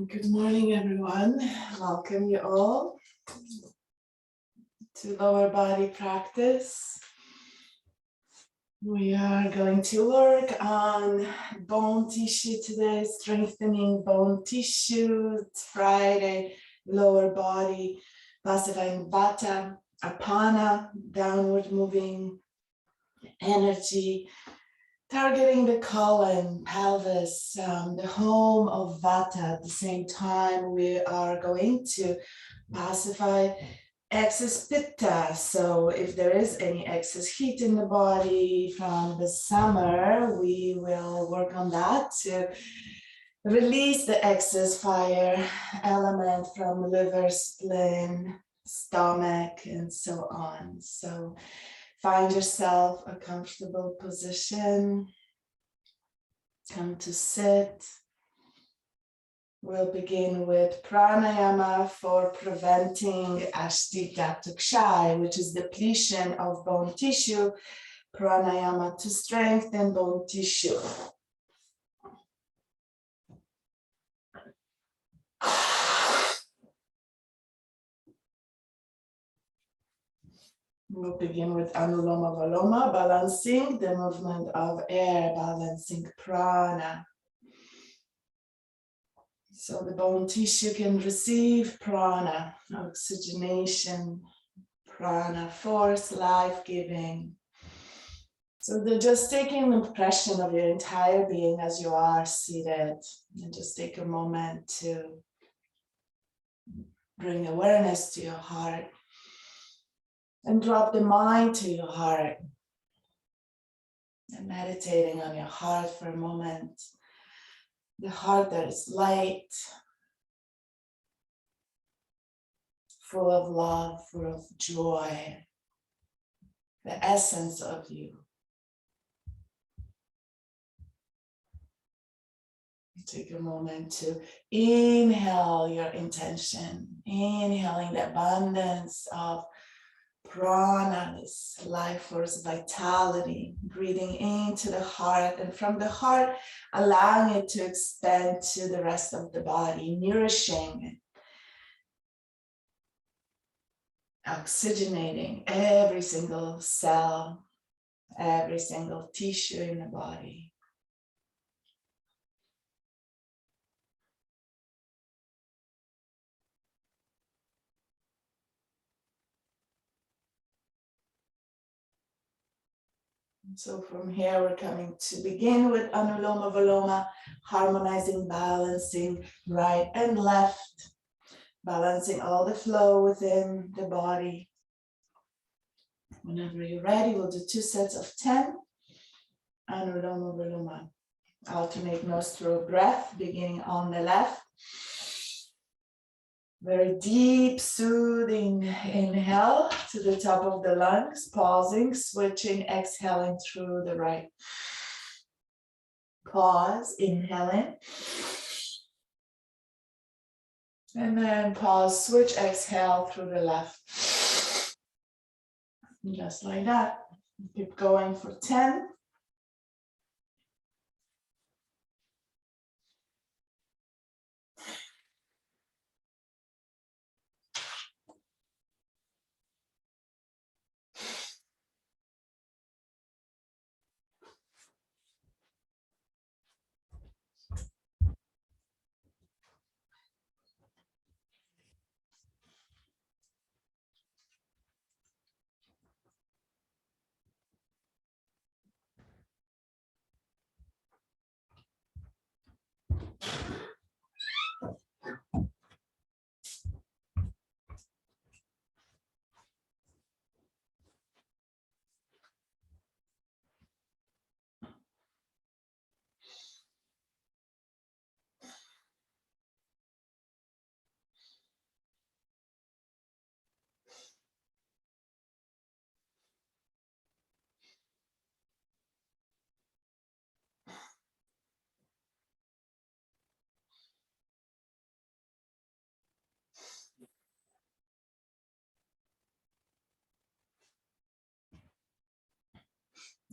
Good morning, everyone. Welcome you all to lower body practice. We are going to work on bone tissue today, strengthening bone tissue. It's Friday, lower body, pacifying vata, apana, downward moving energy, targeting the colon, pelvis, the home of vata. At the same time, we are going to pacify excess pitta. So if there is any excess heat in the body from the summer, we will work on that to release the excess fire element from liver, spleen, stomach, and so on. So find yourself a comfortable position. Come to sit. We'll begin with pranayama for preventing ashtita, which is depletion of bone tissue. Pranayama to strengthen bone tissue. We'll begin with Anuloma Valoma, balancing the movement of air, balancing prana. So the bone tissue can receive prana, oxygenation, prana, force, life-giving. So they're just taking an impression of your entire being as you are seated. And just take a moment to bring awareness to your heart. And drop the mind to your heart. And meditating on your heart for a moment. The heart that is light, full of love, full of joy, the essence of you. Take a moment to inhale your intention, inhaling the abundance of prana, this life force, vitality, breathing into the heart, and from the heart, allowing it to expand to the rest of the body, nourishing it, oxygenating every single cell, every single tissue in the body. So from here, we're coming to begin with Anuloma Valoma, harmonizing, balancing right and left, balancing all the flow within the body. Whenever you're ready, we'll do 2 sets of 10. Anuloma Valoma. Alternate nostril breath, beginning on the left. Very deep, soothing inhale to the top of the lungs, pausing, switching, exhaling through the right. Pause, inhaling. And then pause, switch, exhale through the left. Just like that. Keep going for 10.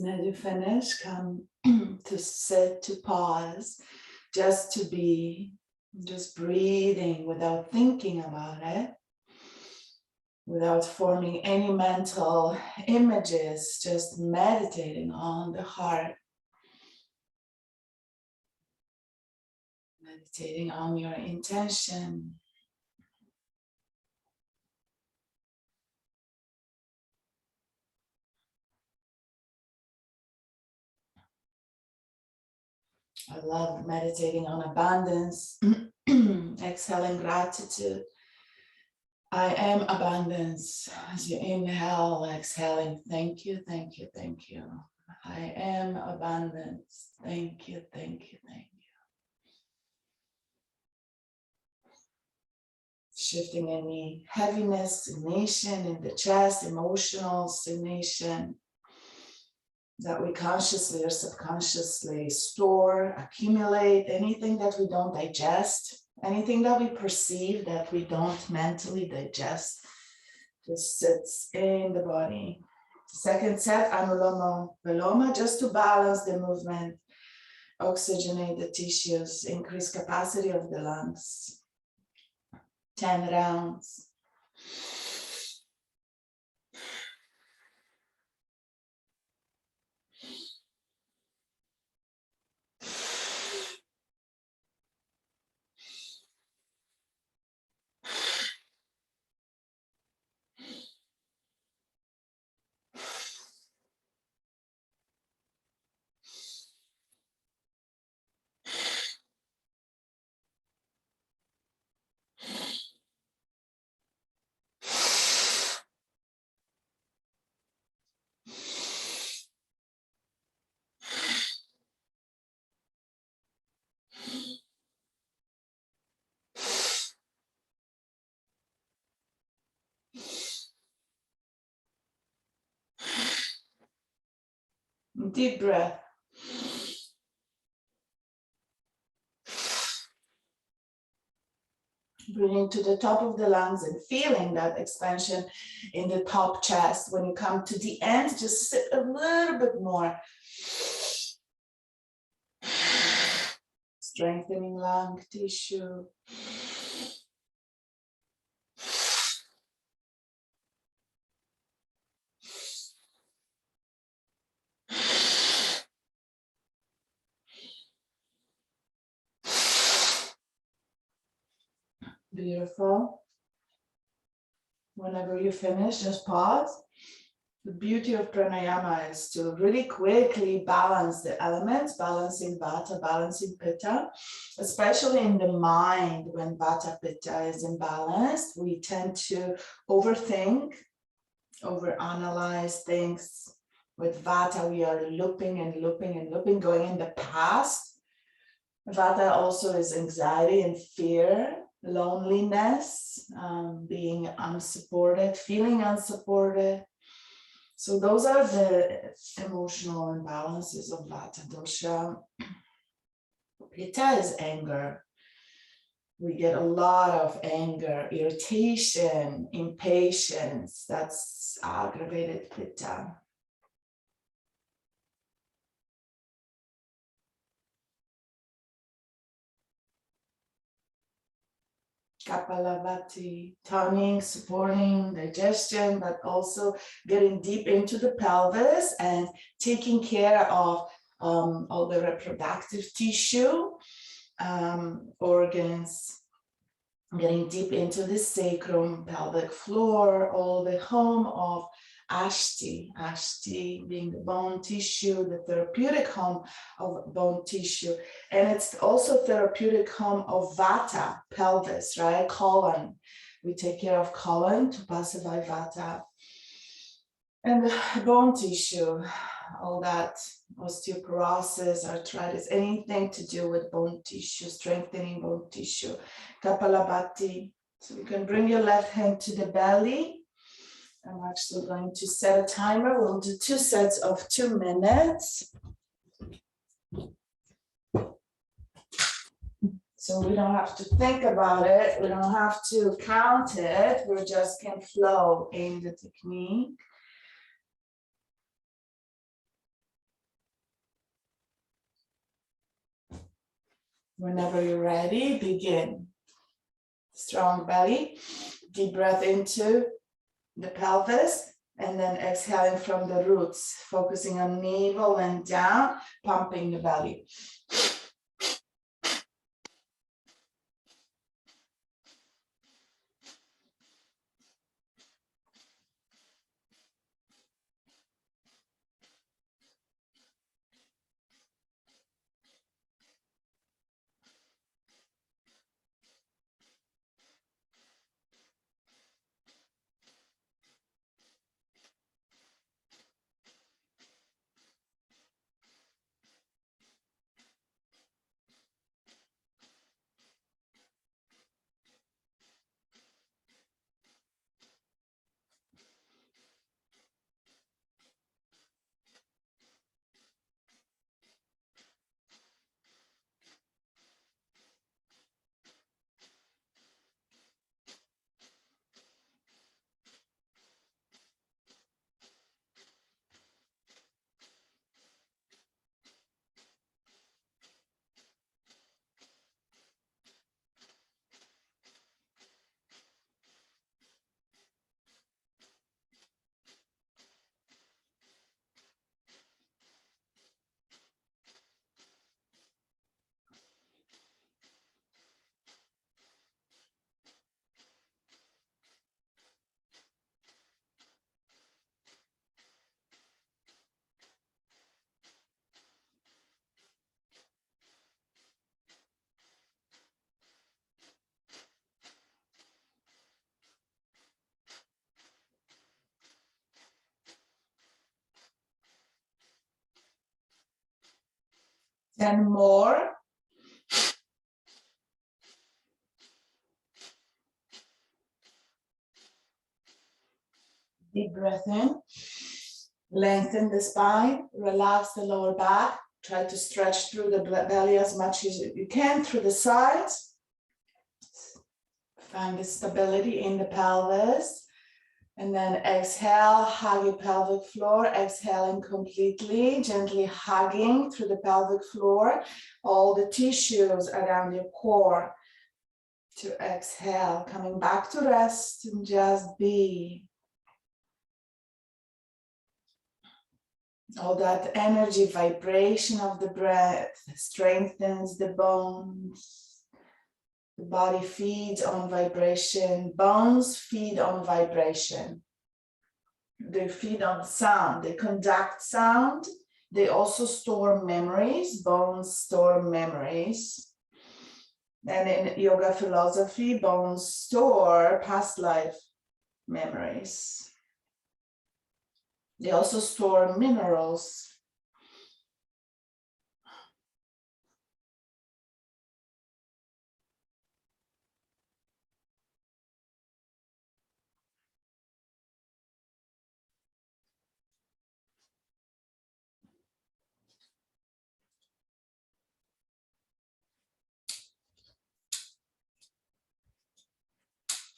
As you finish, come to sit, to pause, just to be Just breathing without thinking about it, without forming any mental images, just meditating on the heart, meditating on your intention. I love meditating on abundance, exhaling gratitude. I am abundance. As you inhale, exhaling, thank you, thank you, thank you. I am abundance. Thank you, thank you, thank you. Shifting any heaviness, stagnation in the chest, emotional stagnation that we consciously or subconsciously store, accumulate, anything that we don't digest, anything that we perceive that we don't mentally digest, just sits in the body. Second set, Anuloma Viloma, just to balance the movement, oxygenate the tissues, increase capacity of the lungs. 10 rounds. Deep breath. Bringing to the top of the lungs and feeling that expansion in the top chest. When you come to the end, just sit a little bit more. Strengthening lung tissue. Beautiful. Whenever you finish, just pause. The beauty of pranayama is to really quickly balance the elements, balancing vata, balancing pitta, especially in the mind. When vata pitta is imbalanced, we tend to overthink, overanalyze things. With vata, we are looping and looping and looping, going in the past. Vata also is anxiety and fear, loneliness, being unsupported, feeling unsupported. So those are the emotional imbalances of Vata dosha. Pitta is anger. We get a lot of anger, irritation, impatience. That's aggravated Pitta. Kapalabhati, toning, supporting digestion, but also getting deep into the pelvis and taking care of all the reproductive tissue, organs, getting deep into the sacrum, pelvic floor, all the home of Ashti, Ashti being the bone tissue, the therapeutic home of bone tissue. And it's also therapeutic home of Vata, pelvis, right? Colon. We take care of colon to pacify Vata. And the bone tissue, all that osteoporosis, arthritis, anything to do with bone tissue, strengthening bone tissue. Kapalabhati. So you can bring your left hand to the belly. I'm actually going to set a timer. We'll do 2 sets of 2 minutes. So we don't have to think about it. We don't have to count it. We just can flow in the technique. Whenever you're ready, begin. Strong belly, deep breath into the pelvis, and then exhaling from the roots, focusing on navel and down, pumping the belly. Then more. Deep breath in. Lengthen the spine, relax the lower back. Try to stretch through the belly as much as you can through the sides. Find the stability in the pelvis. And then exhale, hug your pelvic floor, exhaling completely, gently hugging through the pelvic floor, all the tissues around your core. To exhale, coming back to rest and just be. All that energy, vibration of the breath strengthens the bones. The body feeds on vibration. Bones feed on vibration. They feed on sound. They conduct sound. They also store memories. Bones store memories. And in yoga philosophy, bones store past life memories. They also store minerals.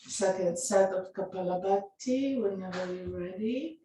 Second set of Kapalabhati, whenever you're ready.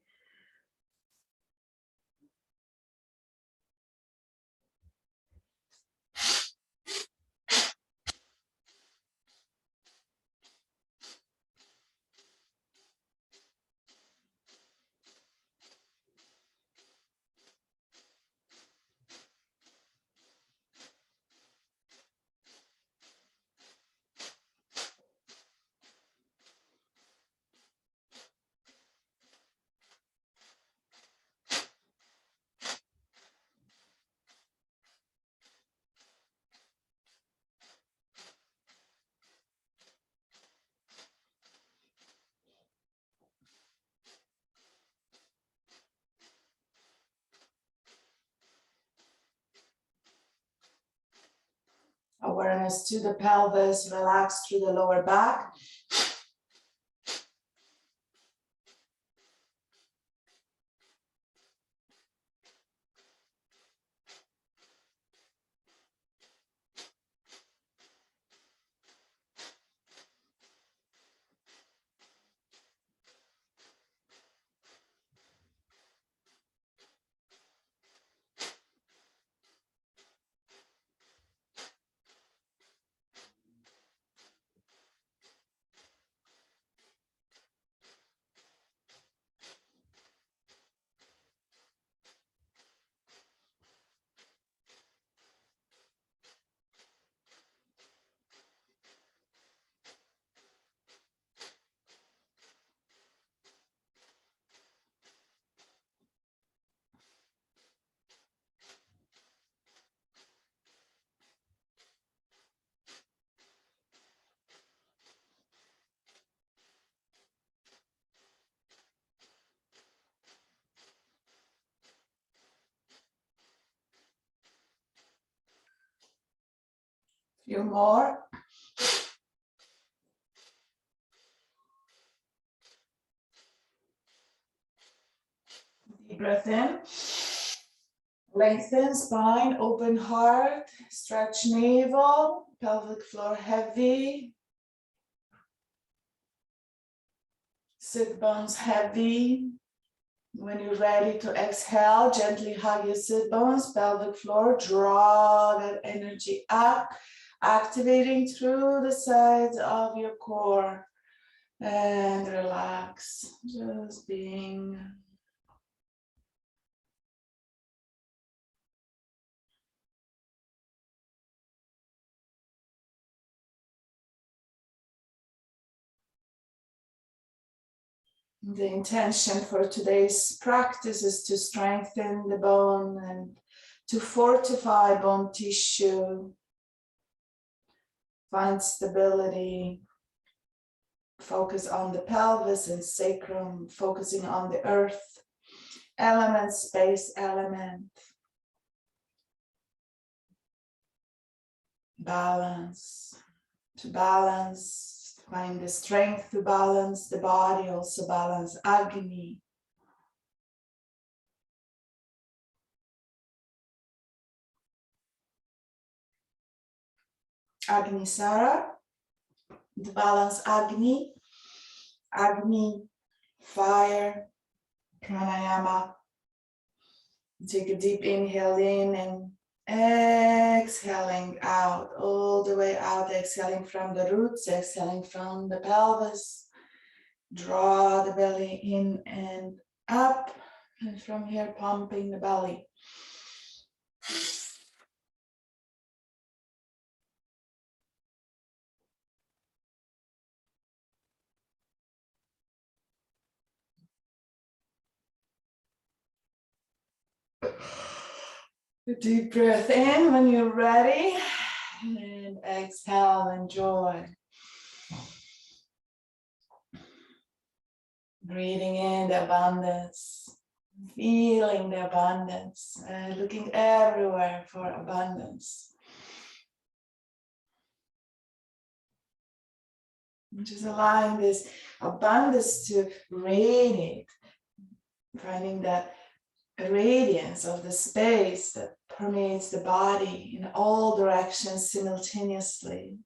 Awareness to the pelvis, relax through the lower back. Few more. Deep breath in. Lengthen spine, open heart, stretch navel, pelvic floor heavy. Sit bones heavy. When you're ready to exhale, gently hug your sit bones, pelvic floor, draw that energy up, activating through the sides of your core. And relax, just being. The intention for today's practice is to strengthen the bone and to fortify bone tissue, find stability, focus on the pelvis and sacrum, focusing on the earth element, space element, balance, to balance. Find the strength to balance the body, also balance Agni. Agni Sara, to balance Agni, Agni, fire, pranayama. Take a deep inhale in and exhaling out, all the way out, exhaling from the roots, exhaling from the pelvis. Draw the belly in and up, and from here pumping the belly. Deep breath in when you're ready, and exhale, enjoy. Breathing in the abundance, feeling the abundance, looking everywhere for abundance. Just allowing this abundance to radiate, finding that radiance of the space that permeates the body in all directions simultaneously.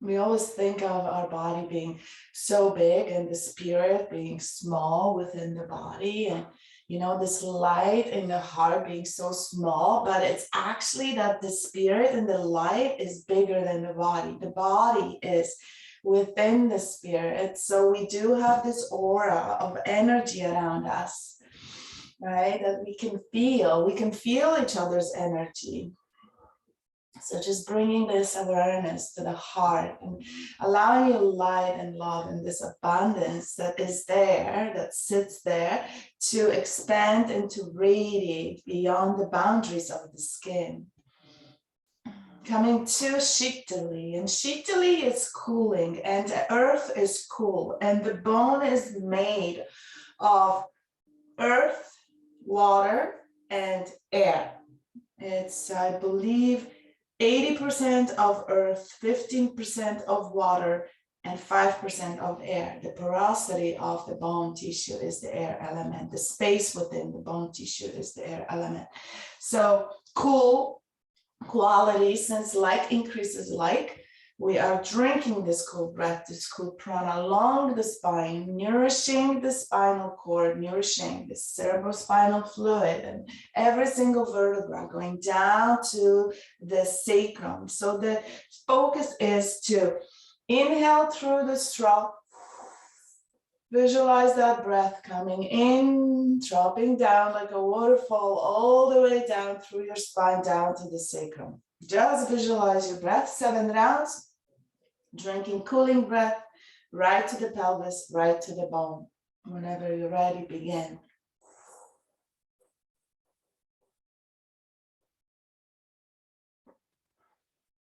We always think of our body being so big and the spirit being small within the body, and this light in the heart being so small, but it's actually that the spirit and the light is bigger than the body. The body is within the spirit. So we do have this aura of energy around us, right? That we can feel each other's energy. So just bringing this awareness to the heart and allowing your light and love and this abundance that is there, that sits there, to expand and to radiate beyond the boundaries of the skin. Coming to Shitali, and Shitali is cooling, and the earth is cool, and the bone is made of earth, water, and air. It's, I believe, 80% of earth, 15% of water, and 5% of air. The porosity of the bone tissue is the air element. The space within the bone tissue is the air element. So cool quality, since like increases like, we are drinking this cool breath, this cool prana along the spine, nourishing the spinal cord, nourishing the cerebrospinal fluid and every single vertebra, going down to the sacrum. So the focus is to inhale through the straw. Visualize that breath coming in, dropping down like a waterfall all the way down through your spine, down to the sacrum. Just visualize your breath, 7 rounds, drinking cooling breath right to the pelvis, right to the bone. Whenever you're ready, begin.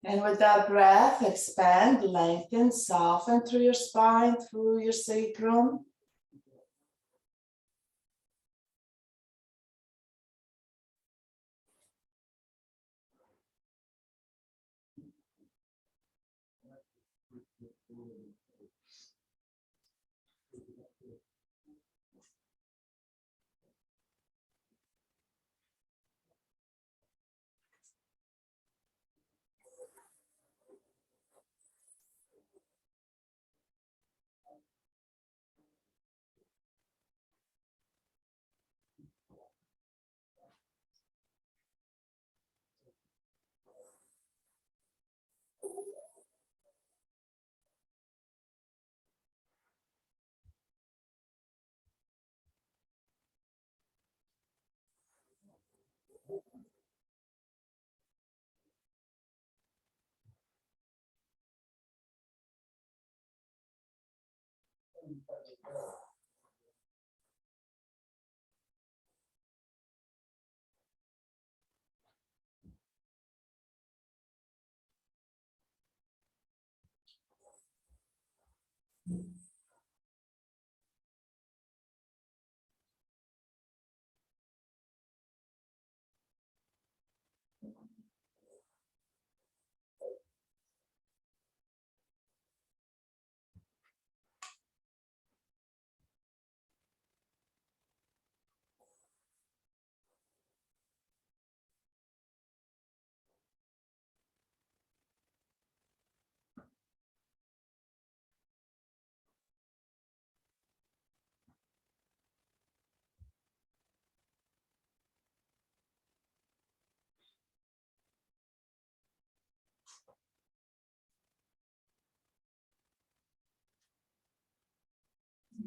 And with that breath, expand, lengthen, soften through your spine, through your sacrum.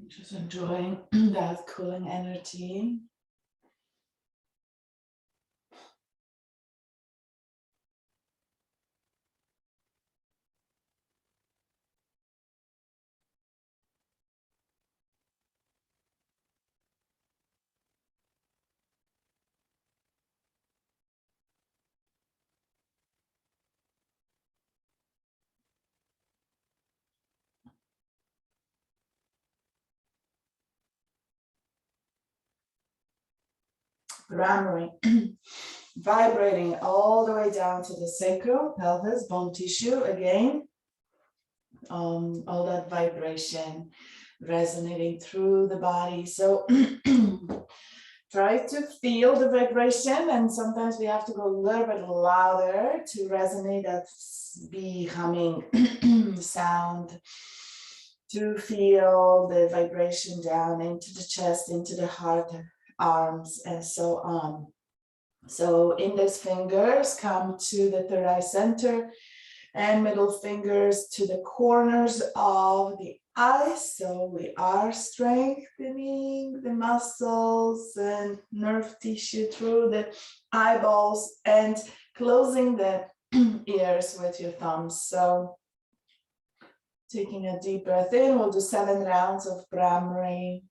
Just enjoying that cooling energy. Rammering, vibrating all the way down to the sacral, pelvis, bone tissue again. All that vibration resonating through the body. So try to feel the vibration, and sometimes we have to go a little bit louder to resonate that bee humming sound, to feel the vibration down into the chest, into the heart, arms, and so on. So index fingers come to the third eye center and middle fingers to the corners of the eyes. So we are strengthening the muscles and nerve tissue through the eyeballs and closing the ears with your thumbs. So taking a deep breath in, we'll do 7 rounds of Brahmari.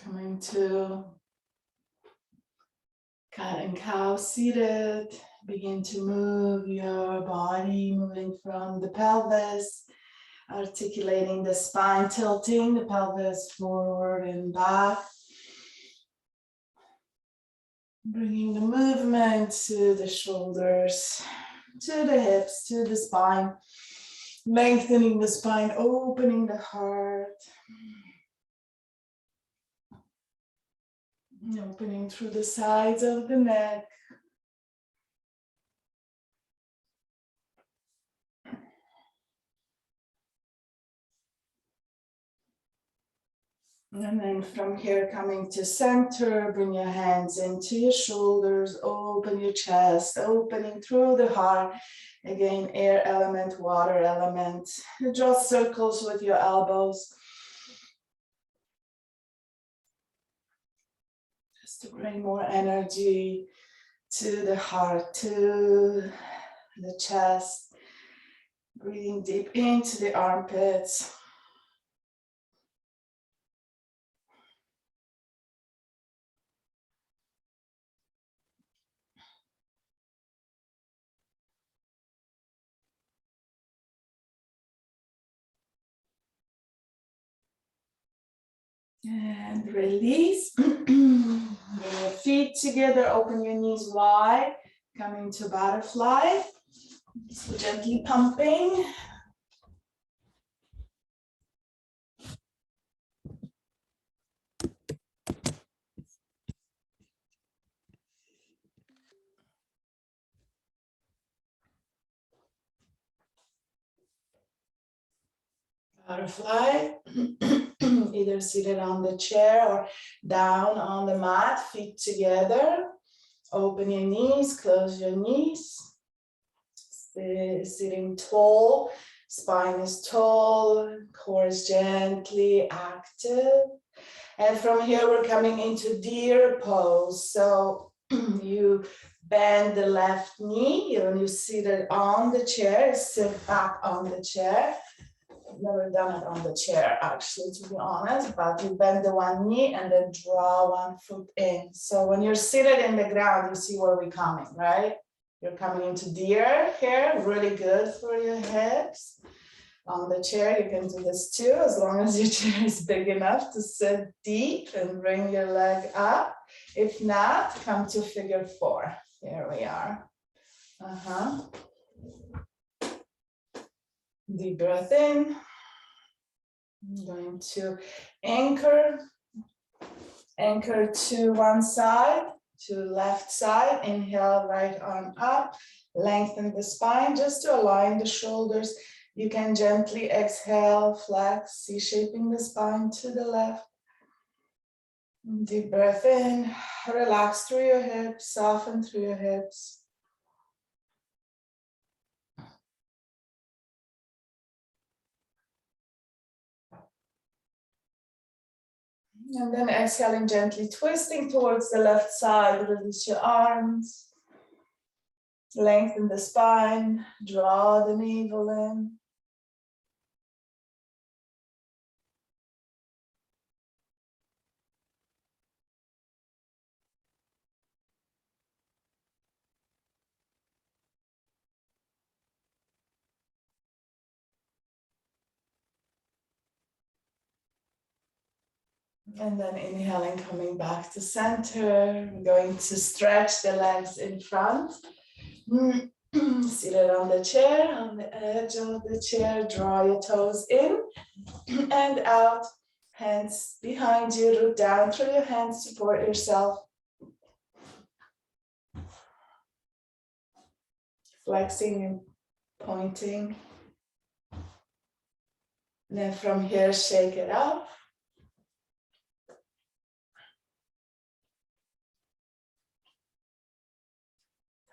Coming to cat and cow seated. Begin to move your body, moving from the pelvis, articulating the spine, tilting the pelvis forward and back. Bringing the movement to the shoulders, to the hips, to the spine. Lengthening the spine, opening the heart. Opening through the sides of the neck. And then from here, coming to center, bring your hands into your shoulders, open your chest, opening through the heart. Again, air element, water element. Draw circles with your elbows. Just to bring more energy to the heart, to the chest. Breathing deep into the armpits. And release. Bring your feet together, open your knees wide. Coming to butterfly. So gently pumping. Butterfly. Either seated on the chair or down on the mat, feet together. Open your knees, close your knees. Sitting tall, spine is tall, core is gently active. And from here, we're coming into deer pose. So you bend the left knee. When you seated on the chair, sit back on the chair. I've never done it on the chair, actually, to be honest, but you bend the one knee and then draw one foot in. So when you're seated in the ground, you see where we're coming, right? You're coming into deer here, really good for your hips. On the chair, you can do this too, as long as your chair is big enough to sit deep and bring your leg up. If not, come to figure four. Here we are. Deep breath in. I'm going to anchor to one side, to left side. Inhale, right arm up. Lengthen the spine just to align the shoulders. You can gently exhale, flex, C-shaping the spine to the left. Deep breath in, relax through your hips, soften through your hips. And then exhaling, gently twisting towards the left side, release your arms. Lengthen the spine, draw the navel in. And then inhaling, coming back to center. We're going to stretch the legs in front. Seated on the chair, on the edge of the chair, draw your toes in and out. Hands behind you, root down through your hands, support yourself. Flexing and pointing. And then from here, shake it up.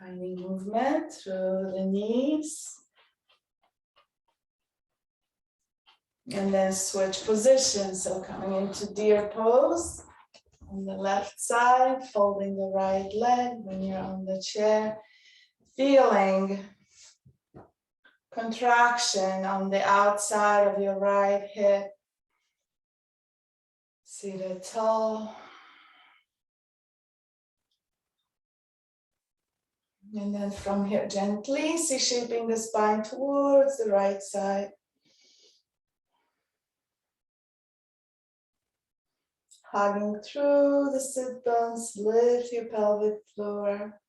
Tiny movement through the knees. And then switch positions. So coming into deer pose on the left side, folding the right leg when you're on the chair. Feeling contraction on the outside of your right hip. Seated tall. And then from here, gently C-shaping the spine towards the right side. Hugging through the sit bones, lift your pelvic floor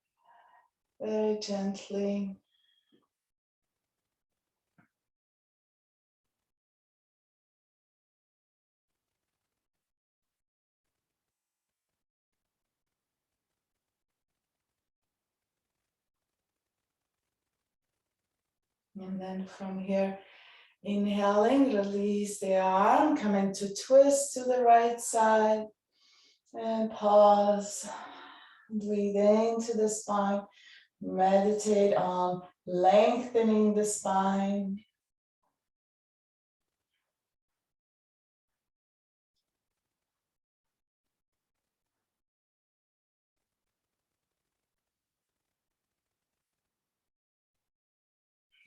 very gently. And then from here, inhaling, release the arm, come into twist to the right side and pause. Breathe into the spine. Meditate on lengthening the spine.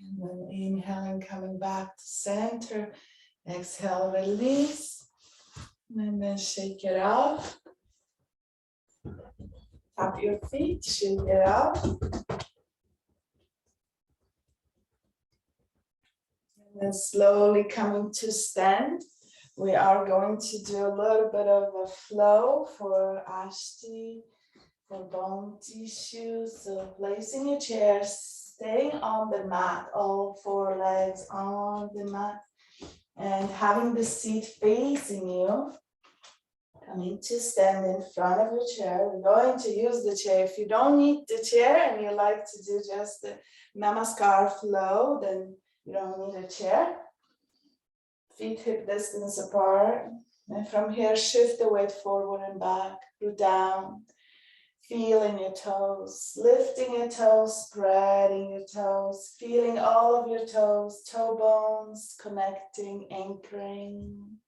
And then inhaling, coming back to center. Exhale, release. And then shake it off. Tap your feet, shake it off. And then slowly coming to stand. We are going to do a little bit of a flow for Ashti, for bone tissue. So placing your chair, staying on the mat, all four legs on the mat, and having the seat facing you. Coming to stand in front of your chair. We're going to use the chair. If you don't need the chair and you like to do just the Namaskar Flow, then you don't need a chair. Feet hip distance apart. And from here, shift the weight forward and back, root down. Feeling your toes, lifting your toes, spreading your toes, feeling all of your toes, toe bones, connecting, anchoring.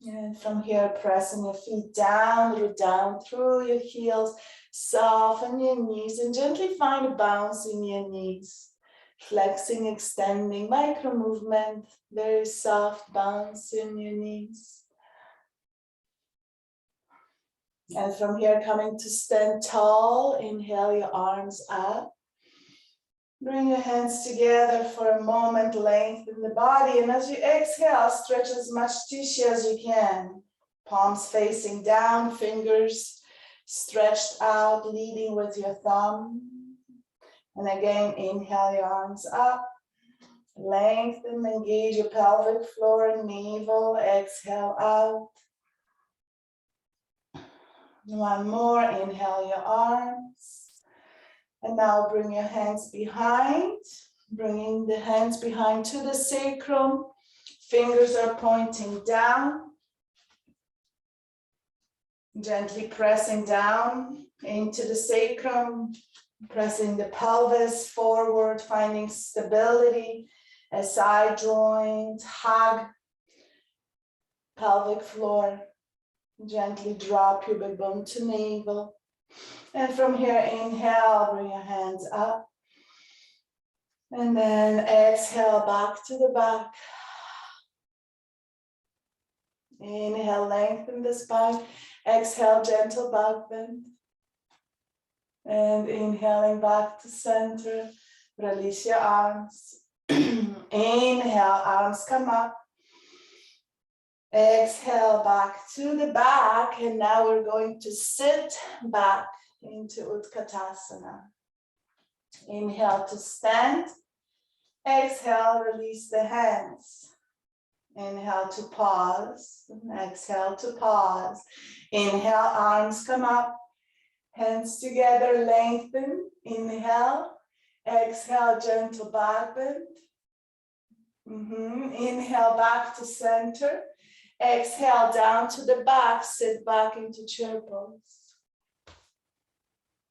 And from here, pressing your feet down, root down through your heels, soften your knees and gently find a bounce in your knees. Flexing, extending, micro movement, very soft bounce in your knees. And from here, coming to stand tall, inhale your arms up. Bring your hands together for a moment, lengthen the body. And as you exhale, stretch as much tissue as you can. Palms facing down, fingers stretched out, leading with your thumb. And again, inhale your arms up. Lengthen, engage your pelvic floor and navel. Exhale out. One more, inhale your arms. And now bring your hands behind, bringing the hands behind to the sacrum. Fingers are pointing down. Gently pressing down into the sacrum, pressing the pelvis forward, finding stability. A side joint, hug, pelvic floor. Gently drop your big bone to navel. And from here, inhale, bring your hands up. And then exhale, back to the back. Inhale, lengthen the spine. Exhale, gentle back bend. And inhaling back to center. Release your arms. Inhale, arms come up. Exhale, back to the back. And now we're going to sit back into Utkatasana. Inhale to stand. Exhale, release the hands. Inhale to pause. Exhale to pause. Inhale, arms come up. Hands together, lengthen. Inhale. Exhale, gentle back bend. Inhale, back to center. Exhale, down to the back. Sit back into chair pose.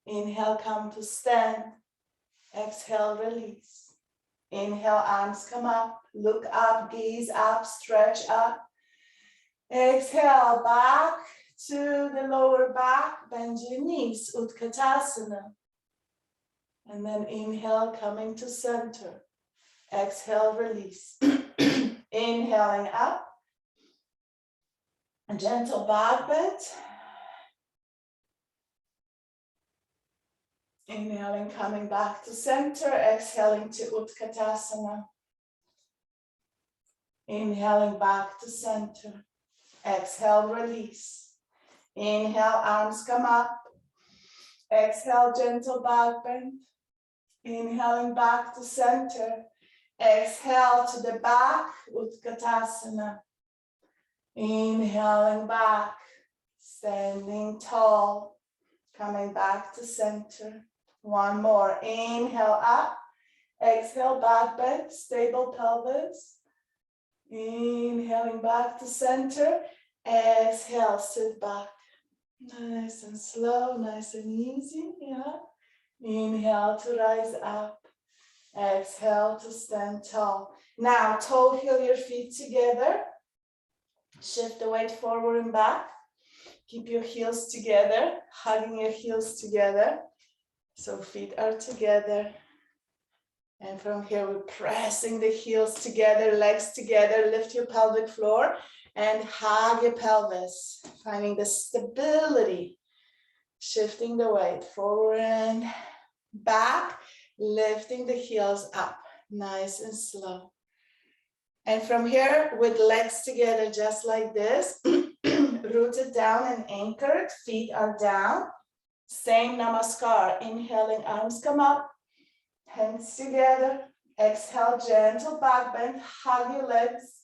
Inhale, come to stand. Exhale, release. Inhale, arms come up. Look up, gaze up, stretch up. Exhale, back to the lower back. Bend your knees, Utkatasana. And then inhale, coming to center. Exhale, release. Inhaling up. A gentle back bend. Inhaling, coming back to center, exhaling to Utkatasana. Inhaling back to center. Exhale, release. Inhale, arms come up. Exhale, gentle back bend. Inhaling back to center. Exhale to the back, Utkatasana. Inhaling back, standing tall. Coming back to center. One more. Inhale up. Exhale, back bend, stable pelvis. Inhaling back to center. Exhale, sit back. Nice and slow, nice and easy. Yeah. Inhale to rise up. Exhale to stand tall. Now, toe heel your feet together. Shift the weight forward and back. Keep your heels together, hugging your heels together. So feet are together. And from here, we're pressing the heels together, legs together, lift your pelvic floor and hug your pelvis, finding the stability, shifting the weight forward and back, lifting the heels up, nice and slow. And from here, with legs together, just like this, rooted down and anchored, feet are down. Same Namaskar, inhaling, arms come up, hands together. Exhale, gentle back bend, hug your legs,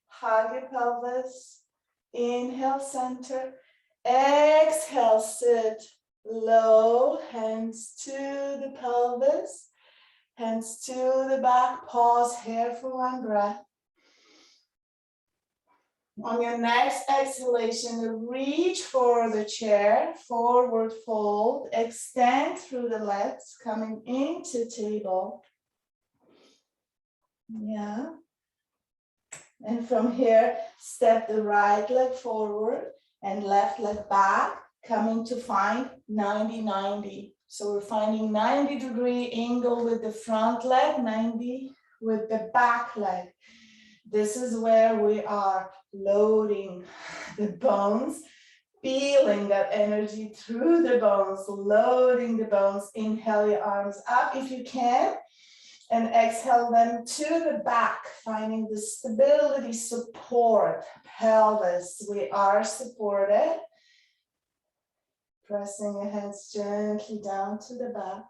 hug your pelvis. Inhale, center. Exhale, sit low, hands to the pelvis, hands to the back. Pause here for one breath. On your next exhalation, reach for the chair, forward fold, extend through the legs, coming into table. Yeah. And from here, step the right leg forward and left leg back, coming to find 90-90. So we're finding 90-degree angle with the front leg, 90 with the back leg. This is where we are loading the bones, feeling that energy through the bones, loading the bones. Inhale your arms up if you can, and exhale them to the back, finding the stability, support, pelvis. We are supported. Pressing your hands gently down to the back.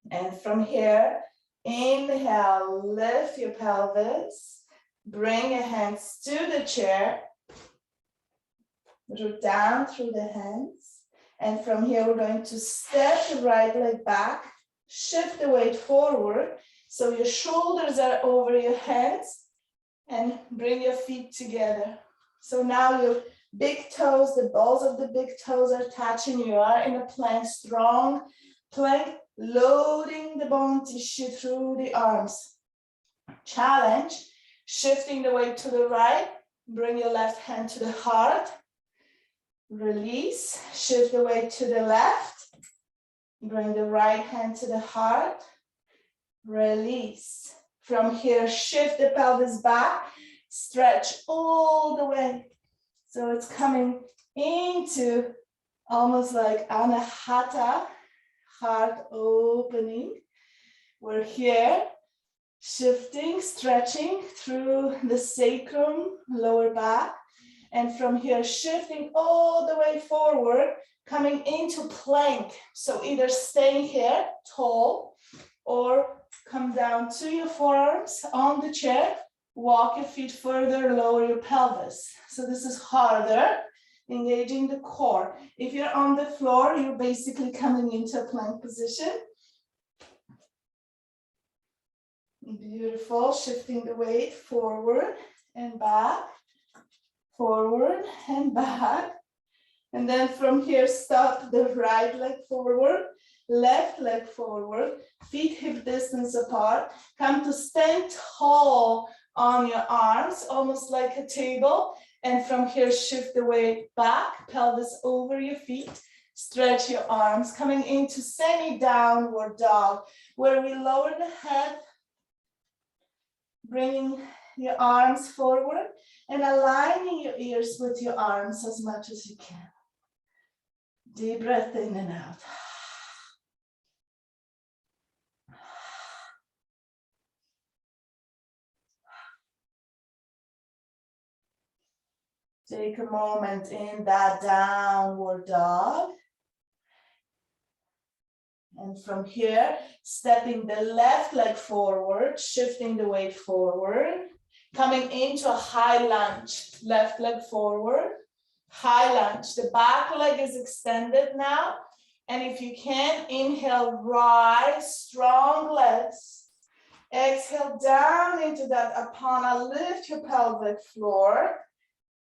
And from here, inhale, lift your pelvis, bring your hands to the chair, root down through the hands, and from here we're going to step the right leg back, shift the weight forward, so your shoulders are over your hands, and bring your feet together. So now your big toes, the balls of the big toes are touching, you are in a plank, strong plank, loading the bone tissue through the arms. Challenge, shifting the weight to the right, bring your left hand to the heart, release, shift the weight to the left, bring the right hand to the heart, release. From here, shift the pelvis back, stretch all the way. So it's coming into almost like anahata, heart opening. We're here, shifting, stretching through the sacrum, lower back. And from here, shifting all the way forward, coming into plank. So either staying here, tall, or come down to your forearms on the chair, walk your feet further, lower your pelvis. So this is harder, engaging the core. If you're on the floor, you're basically coming into a plank position. Beautiful, shifting the weight forward and back, forward and back. And then from here, stop the right leg forward, left leg forward, feet hip distance apart. Come to stand tall on your arms, almost like a table. And from here, shift the weight back, pelvis over your feet. Stretch your arms, coming into semi-downward dog, where we lower the head, bringing your arms forward, and aligning your ears with your arms as much as you can. Deep breath in and out. Take a moment in that downward dog. And from here, stepping the left leg forward, shifting the weight forward, coming into a high lunge, left leg forward, high lunge. The back leg is extended now. And if you can, inhale, rise, strong legs. Exhale down into that apana, lift your pelvic floor.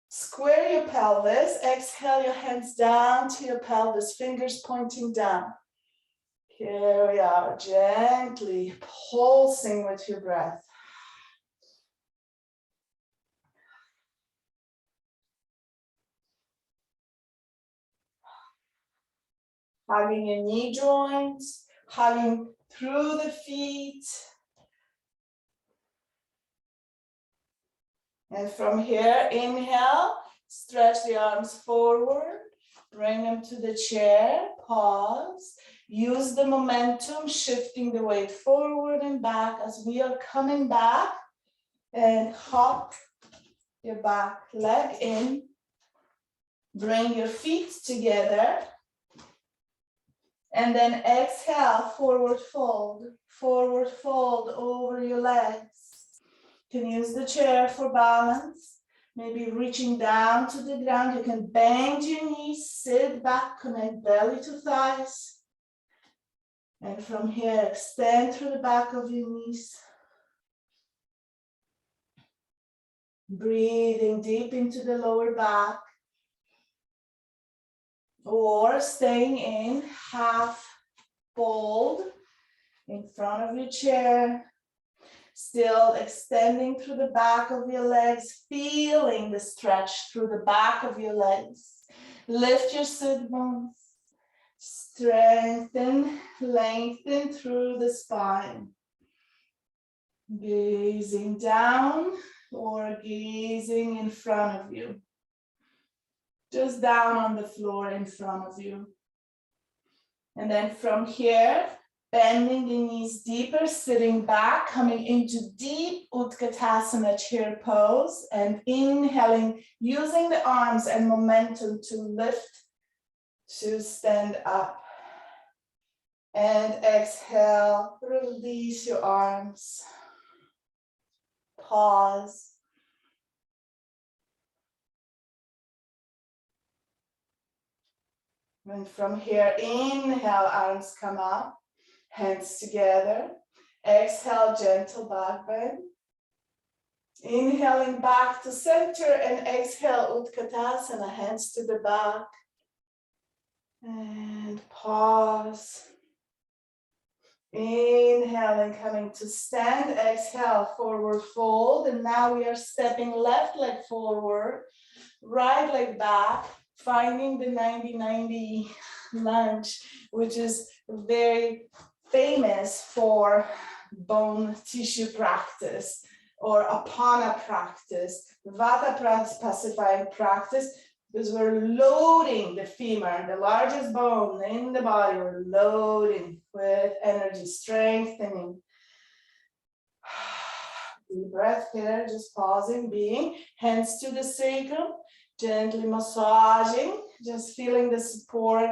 Square your pelvis. Exhale your hands down to your pelvis, fingers pointing down. Here we are, gently pulsing with your breath. Hugging your knee joints, hugging through the feet. And from here, inhale, stretch the arms forward, bring them to the chair, pause. Use the momentum, shifting the weight forward and back as we are coming back, and hop your back leg in. Bring your feet together. And then exhale, forward fold over your legs. You can use the chair for balance. Maybe reaching down to the ground. You can bend your knees, sit back, connect belly to thighs. And from here, extend through the back of your knees. Breathing deep into the lower back. Or staying in half fold in front of your chair. Still extending through the back of your legs, feeling the stretch through the back of your legs. Lift your sit bones. Strengthen, lengthen through the spine. Gazing down or gazing in front of you. Just down on the floor in front of you. And then from here, bending the knees deeper, sitting back, coming into deep Utkatasana chair pose, and inhaling, using the arms and momentum to lift, to stand up. And exhale, release your arms. Pause. And from here, inhale, arms come up, hands together. Exhale, gentle back bend. Inhaling back to center and exhale, Utkatasana, hands to the back. And pause. Inhaling, coming to stand. Exhale, forward fold. And now we are stepping left leg forward, right leg back, finding the 90-90 lunge, which is very famous for bone tissue practice or apana practice, vata pacifying practice, because we're loading the femur, the largest bone in the body, we're loading with energy, strengthening. Deep breath here, just pausing, being, hands to the sacrum, gently massaging, just feeling the support.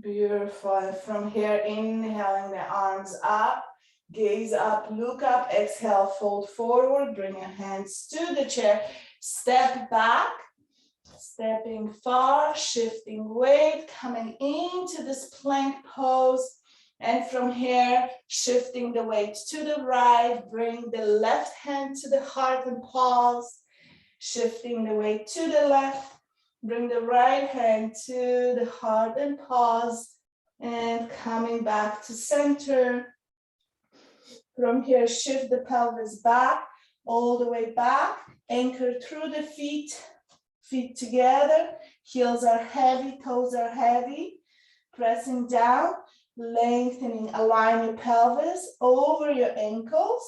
Beautiful. And from here, inhaling the arms up, gaze up, look up, exhale, fold forward, bring your hands to the chair, step back, stepping far, shifting weight, coming into this plank pose. And from here, shifting the weight to the right, bring the left hand to the heart and pause, shifting the weight to the left. Bring the right hand to the heart and pause, and coming back to center. From here, shift the pelvis back, all the way back, anchor through the feet, Feet together, heels are heavy, toes are heavy. Pressing down, lengthening, align your pelvis over your ankles.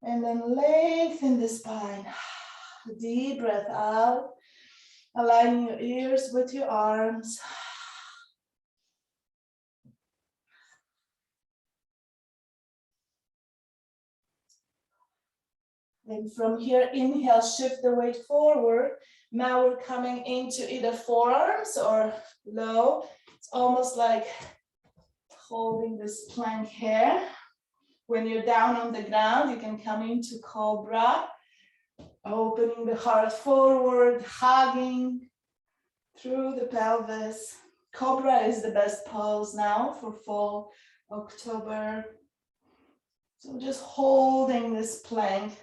And then lengthen the spine. Deep breath out. Aligning your ears with your arms. And from here, inhale, shift the weight forward. Now we're coming into either forearms or low. It's almost like holding this plank here. When you're down on the ground, you can come into Cobra, opening the heart forward, hugging through the pelvis. Cobra is the best pose now for fall, October. So just holding this plank.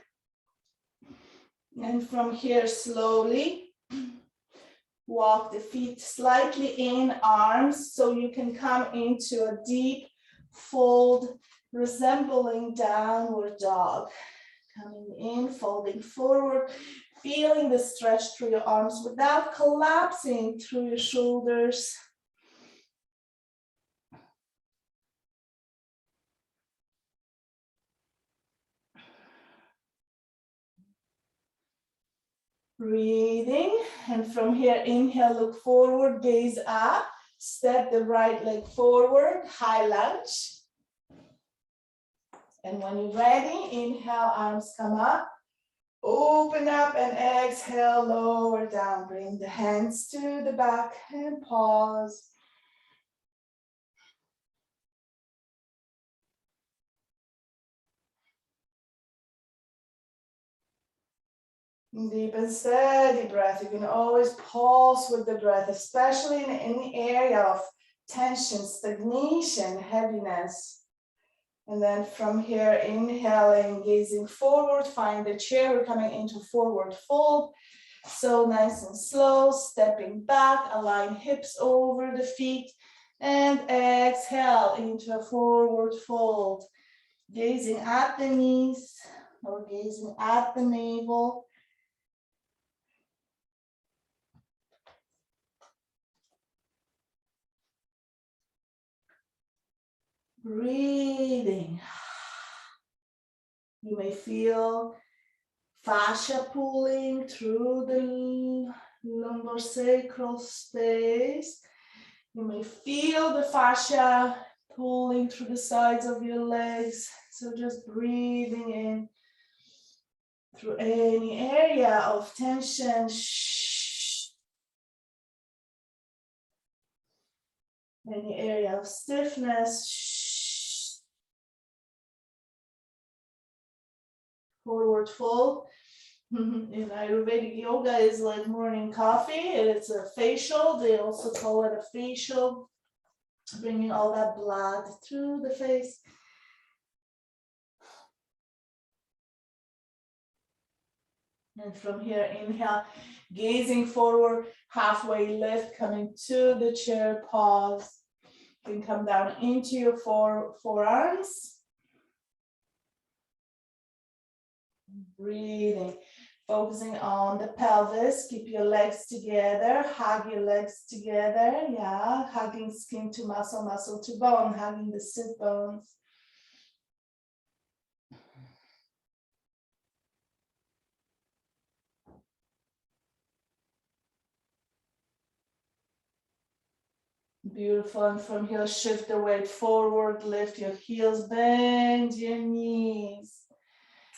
And from here, slowly walk the feet slightly in, arms, so you can come into a deep fold, resembling downward dog. Coming in, folding forward, feeling the stretch through your arms without collapsing through your shoulders. Breathing, and from here, inhale, look forward, gaze up, step the right leg forward, high lunge. And when you're ready, inhale, arms come up, open up, and exhale, lower down. Bring the hands to the back and pause. Deep and steady breath. You can always pulse with the breath, especially in any area of tension, stagnation, heaviness. And then from here, inhaling, gazing forward, find the chair. We're coming into forward fold. So nice and slow, stepping back, align hips over the feet, and exhale into a forward fold. Gazing at the knees or gazing at the navel. Breathing. You may feel fascia pulling through the lumbar sacral space. You may feel the fascia pulling through the sides of your legs. So just breathing in through any area of tension. Any area of stiffness. Forward fold. In Ayurvedic yoga is like morning coffee. It's a facial. They also call it a facial. Bringing all that blood through the face. And from here, inhale, gazing forward, halfway lift, coming to the chair, pause. You can come down into your forearms. Breathing, focusing on the pelvis. Keep your legs together, hug your legs together. Yeah, hugging skin to muscle, muscle to bone, hugging the sit bones. Beautiful, and from here, shift the weight forward, lift your heels, bend your knees.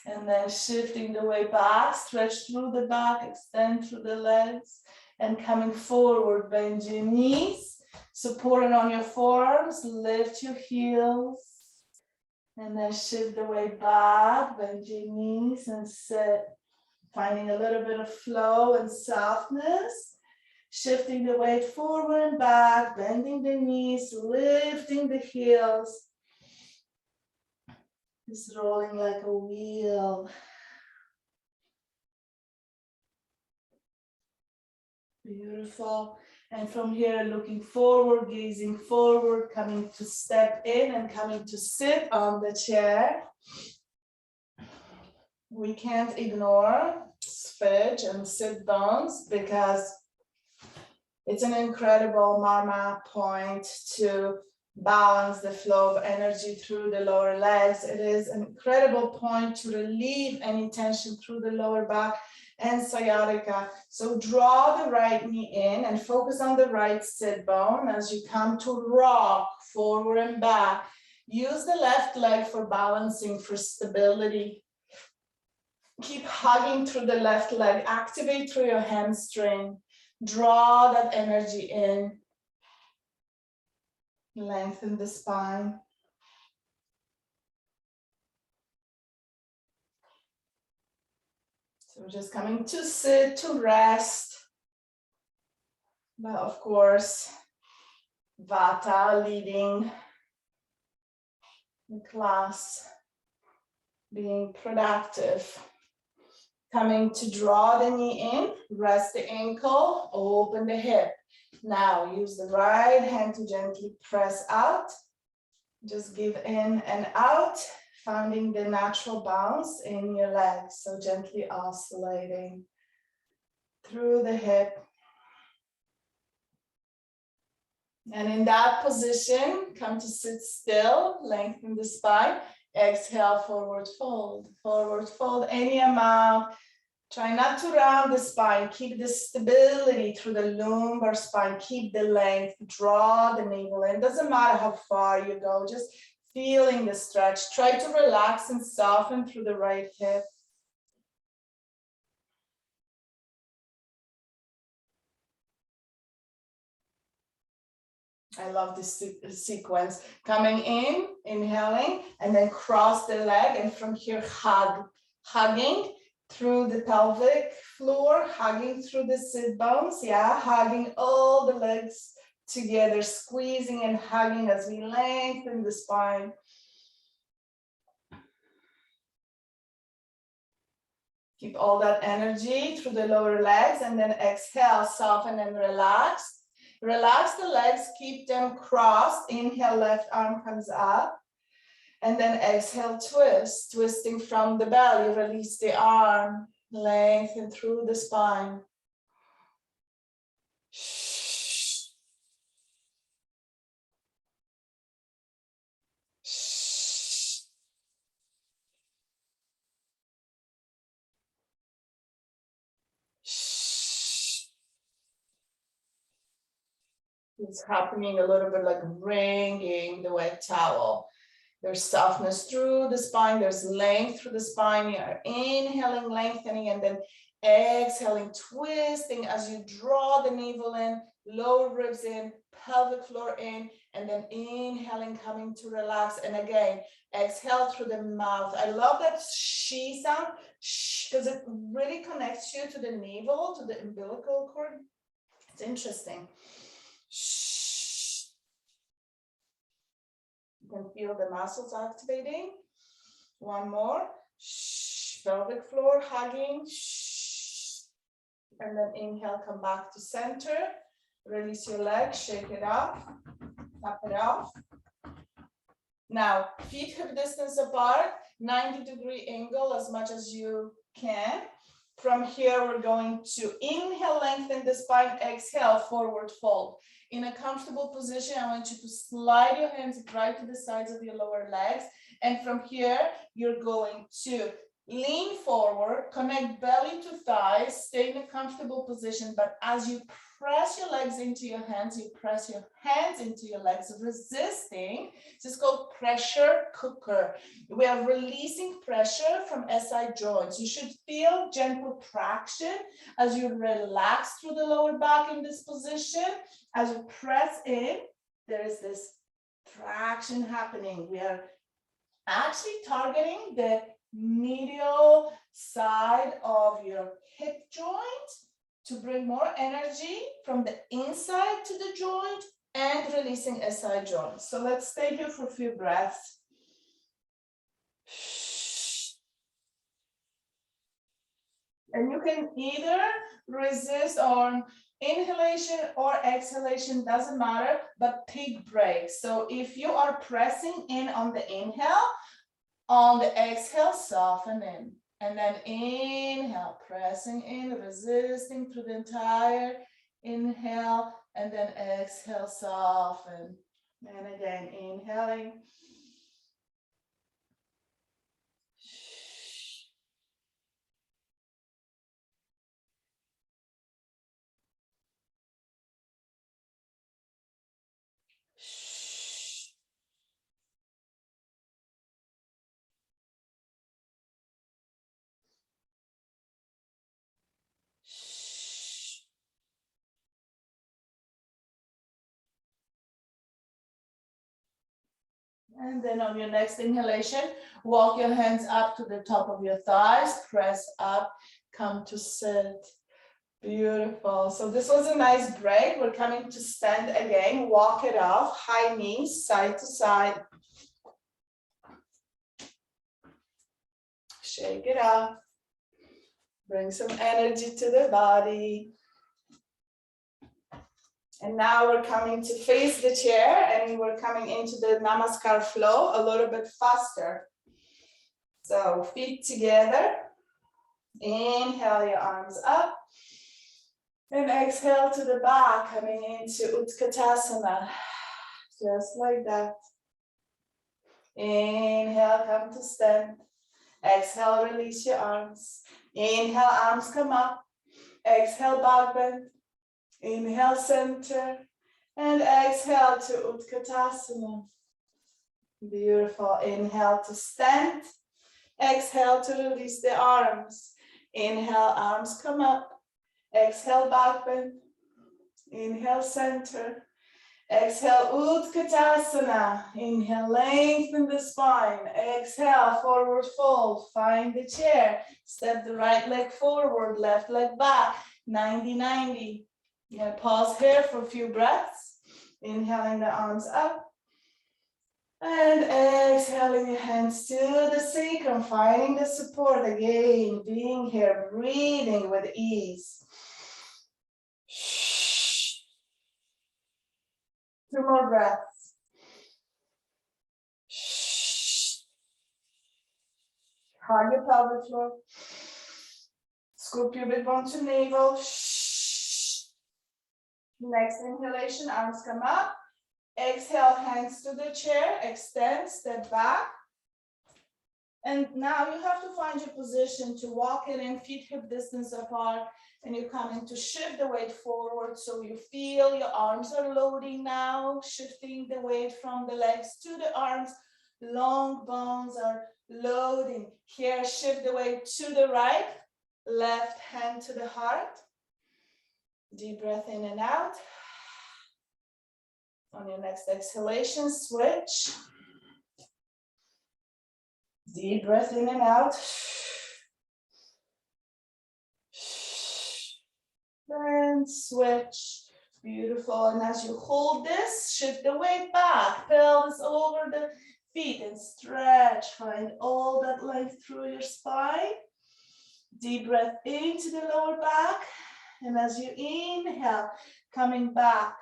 And then shifting the weight back, stretch through the back, extend through the legs, and coming forward, bend your knees, supported on your forearms, lift your heels. And then shift the weight back, bend your knees, and sit, finding a little bit of flow and softness. Shifting the weight forward and back, bending the knees, lifting the heels. Just rolling like a wheel. Beautiful. And from here, looking forward, gazing forward, coming to step in and coming to sit on the chair. We can't ignore fridge and sit bones, because it's an incredible marma point to balance the flow of energy through the lower legs. It is an incredible point to relieve any tension through the lower back and sciatica. So draw the right knee in and focus on the right sit bone as you come to rock forward and back. Use the left leg for balancing, for stability. Keep hugging through the left leg. Activate through your hamstring. Draw that energy in. Lengthen the spine. So we're just coming to sit, to rest. But of course, Vata leading the class, being productive. Coming to draw the knee in, rest the ankle, open the hip. Now use the right hand to gently press out. Just give in and out, finding the natural bounce in your legs. So gently oscillating through the hip. And in that position, come to sit still, lengthen the spine. Exhale, forward fold, any amount. Try not to round the spine. Keep the stability through the lumbar spine. Keep the length, draw the navel in. Doesn't matter how far you go, just feeling the stretch. Try to relax and soften through the right hip. I love this sequence. Coming in, inhaling, and then cross the leg, and from here, hugging through the pelvic floor, hugging through the sit bones, yeah, hugging all the legs together, squeezing and hugging as we lengthen the spine. Keep all that energy through the lower legs, and then exhale, soften and relax. Relax the legs, keep them crossed. Inhale, left arm comes up. And then exhale, twist. Twisting from the belly, release the arm. Lengthen through the spine. It's happening a little bit like wringing the wet towel. There's softness through the spine. There's length through the spine. You're inhaling, lengthening, and then exhaling, twisting as you draw the navel in, lower ribs in, pelvic floor in, and then inhaling, coming to relax. And again, exhale through the mouth. I love that she sound because it really connects you to the navel, to the umbilical cord. It's interesting. You can feel the muscles activating. One more. Pelvic floor hugging. And then inhale, come back to center. Release your legs, shake it off, tap it off. Now, feet hip distance apart, 90-degree angle as much as you can. From here, we're going to inhale, lengthen the spine, exhale, forward fold. In a comfortable position, I want you to slide your hands right to the sides of your lower legs. And from here, you're going to lean forward, connect belly to thighs, stay in a comfortable position. But as you press your legs into your hands, you press your hands into your legs, resisting. This is called pressure cooker. We are releasing pressure from SI joints. You should feel gentle traction as you relax through the lower back in this position. As you press in, there is this traction happening. We are actually targeting the medial side of your hip joint to bring more energy from the inside to the joint and releasing SI joints. So let's stay here for a few breaths. And you can either resist on inhalation or exhalation, doesn't matter, but take breaks. So if you are pressing in on the inhale, on the exhale, soften in. And then inhale, pressing in, resisting through the entire inhale, and then exhale, soften. And again, inhaling. And then on your next inhalation, walk your hands up to the top of your thighs, press up, come to sit. Beautiful. So this was a nice break. We're coming to stand again. Walk it off, high knees, side to side. Shake it up. Bring some energy to the body. And now we're coming to face the chair and we're coming into the Namaskar Flow a little bit faster. So feet together. Inhale your arms up. And exhale to the back, coming into Utkatasana. Just like that. Inhale, come to stand. Exhale, release your arms. Inhale, arms come up. Exhale, back bend. Inhale, center. And exhale to Utkatasana. Beautiful. Inhale to stand. Exhale to release the arms. Inhale, arms come up. Exhale, back bend. Inhale, center. Exhale, Utkatasana. Inhale, lengthen the spine. Exhale, forward fold. Find the chair. Step the right leg forward, left leg back. 90-90. Yeah, pause here for a few breaths. Inhaling the arms up. And exhaling your hands to the sacrum, finding the support again, being here, breathing with ease. 2 more breaths. Hug your pelvic floor. Scoop your big bone to navel. Next inhalation, arms come up. Exhale, hands to the chair. Extend, step back. And now you have to find your position to walk it in, feet hip distance apart. And you're coming to shift the weight forward so you feel your arms are loading now, shifting the weight from the legs to the arms. Long bones are loading. Here, shift the weight to the right, left hand to the heart. Deep breath in and out. On your next exhalation, switch. Deep breath in and out. And switch. Beautiful. And as you hold this, shift the weight back, pelvis over the feet and stretch. Find all that length through your spine. Deep breath into the lower back. And as you inhale, coming back.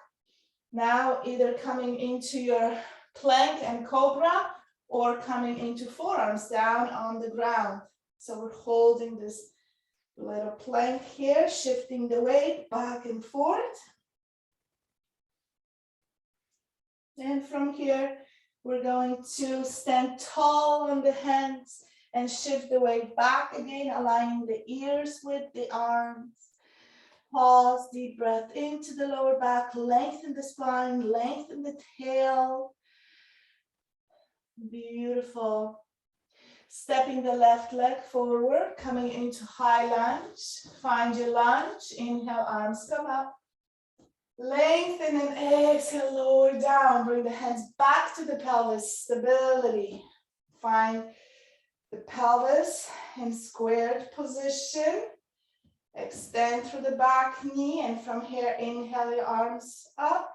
Now either coming into your plank and cobra or coming into forearms down on the ground. So we're holding this little plank here, shifting the weight back and forth. And from here, we're going to stand tall on the hands and shift the weight back again, aligning the ears with the arms. Pause, deep breath into the lower back, lengthen the spine, lengthen the tail. Beautiful. Stepping the left leg forward, coming into high lunge. Find your lunge. Inhale, arms come up. Lengthen and exhale, lower down. Bring the hands back to the pelvis, stability. Find the pelvis in squared position. Extend through the back knee, and from here, inhale your arms up.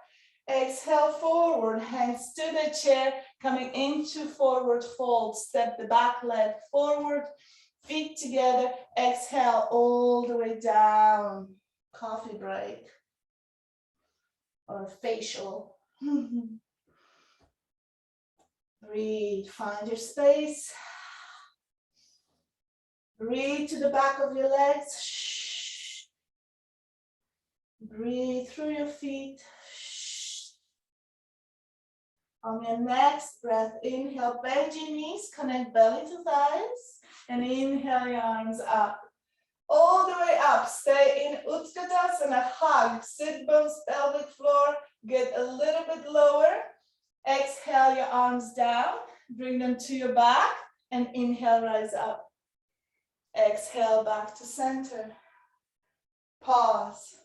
Exhale, forward, hands to the chair, coming into forward fold. Step the back leg forward, feet together. Exhale all the way down. Coffee break or facial. Breathe, find your space. Breathe to the back of your legs. Breathe through your feet. On your next breath, inhale, bend your knees, connect belly to thighs, and inhale your arms up. All the way up, stay in Utkatasana, hug, sit bones, pelvic floor, get a little bit lower. Exhale your arms down, bring them to your back, and inhale, rise up. Exhale back to center. Pause.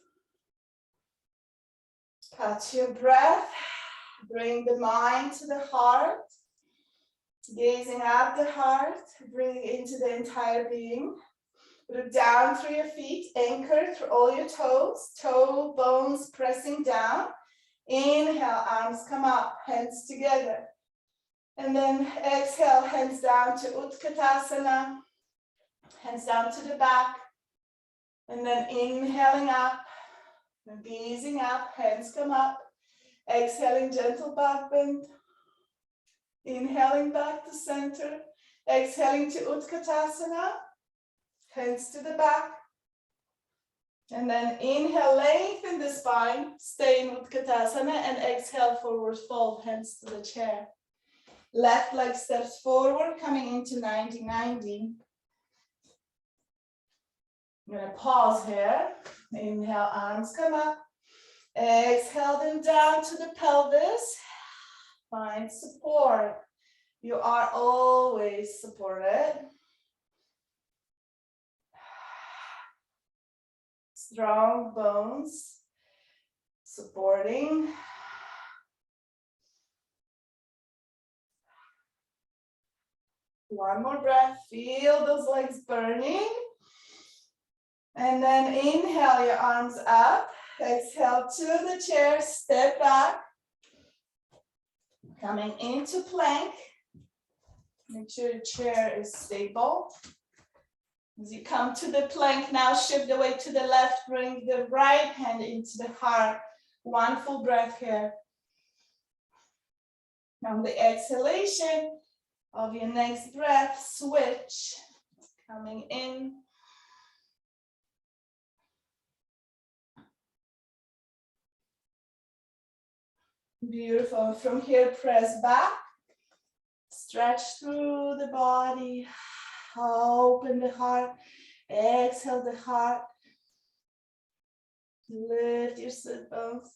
Catch your breath. Bring the mind to the heart. Gazing at the heart, bring it into the entire being. Look down through your feet, anchor through all your toes, toe bones pressing down. Inhale, arms come up, hands together. And then exhale, hands down to Utkatasana, hands down to the back. And then inhaling up, and gazing up, hands come up. Exhaling, gentle back bend. Inhaling back to center. Exhaling to Utkatasana. Hands to the back. And then inhale, lengthen the spine. Stay in Utkatasana and exhale, forward fold, hands to the chair. Left leg steps forward, coming into 90-90. I'm going to pause here. Inhale, arms come up. Exhale them down to the pelvis. Find support. You are always supported. Strong bones supporting. One more breath. Feel those legs burning. And then inhale your arms up. Exhale to the chair, step back. Coming into plank. Make sure the chair is stable. As you come to the plank, now shift the weight to the left, bring the right hand into the heart. One full breath here. On the exhalation of your next breath, switch. Coming in. Beautiful. From here, press back. Stretch through the body. Open the heart. Exhale the heart. Lift your sit bones.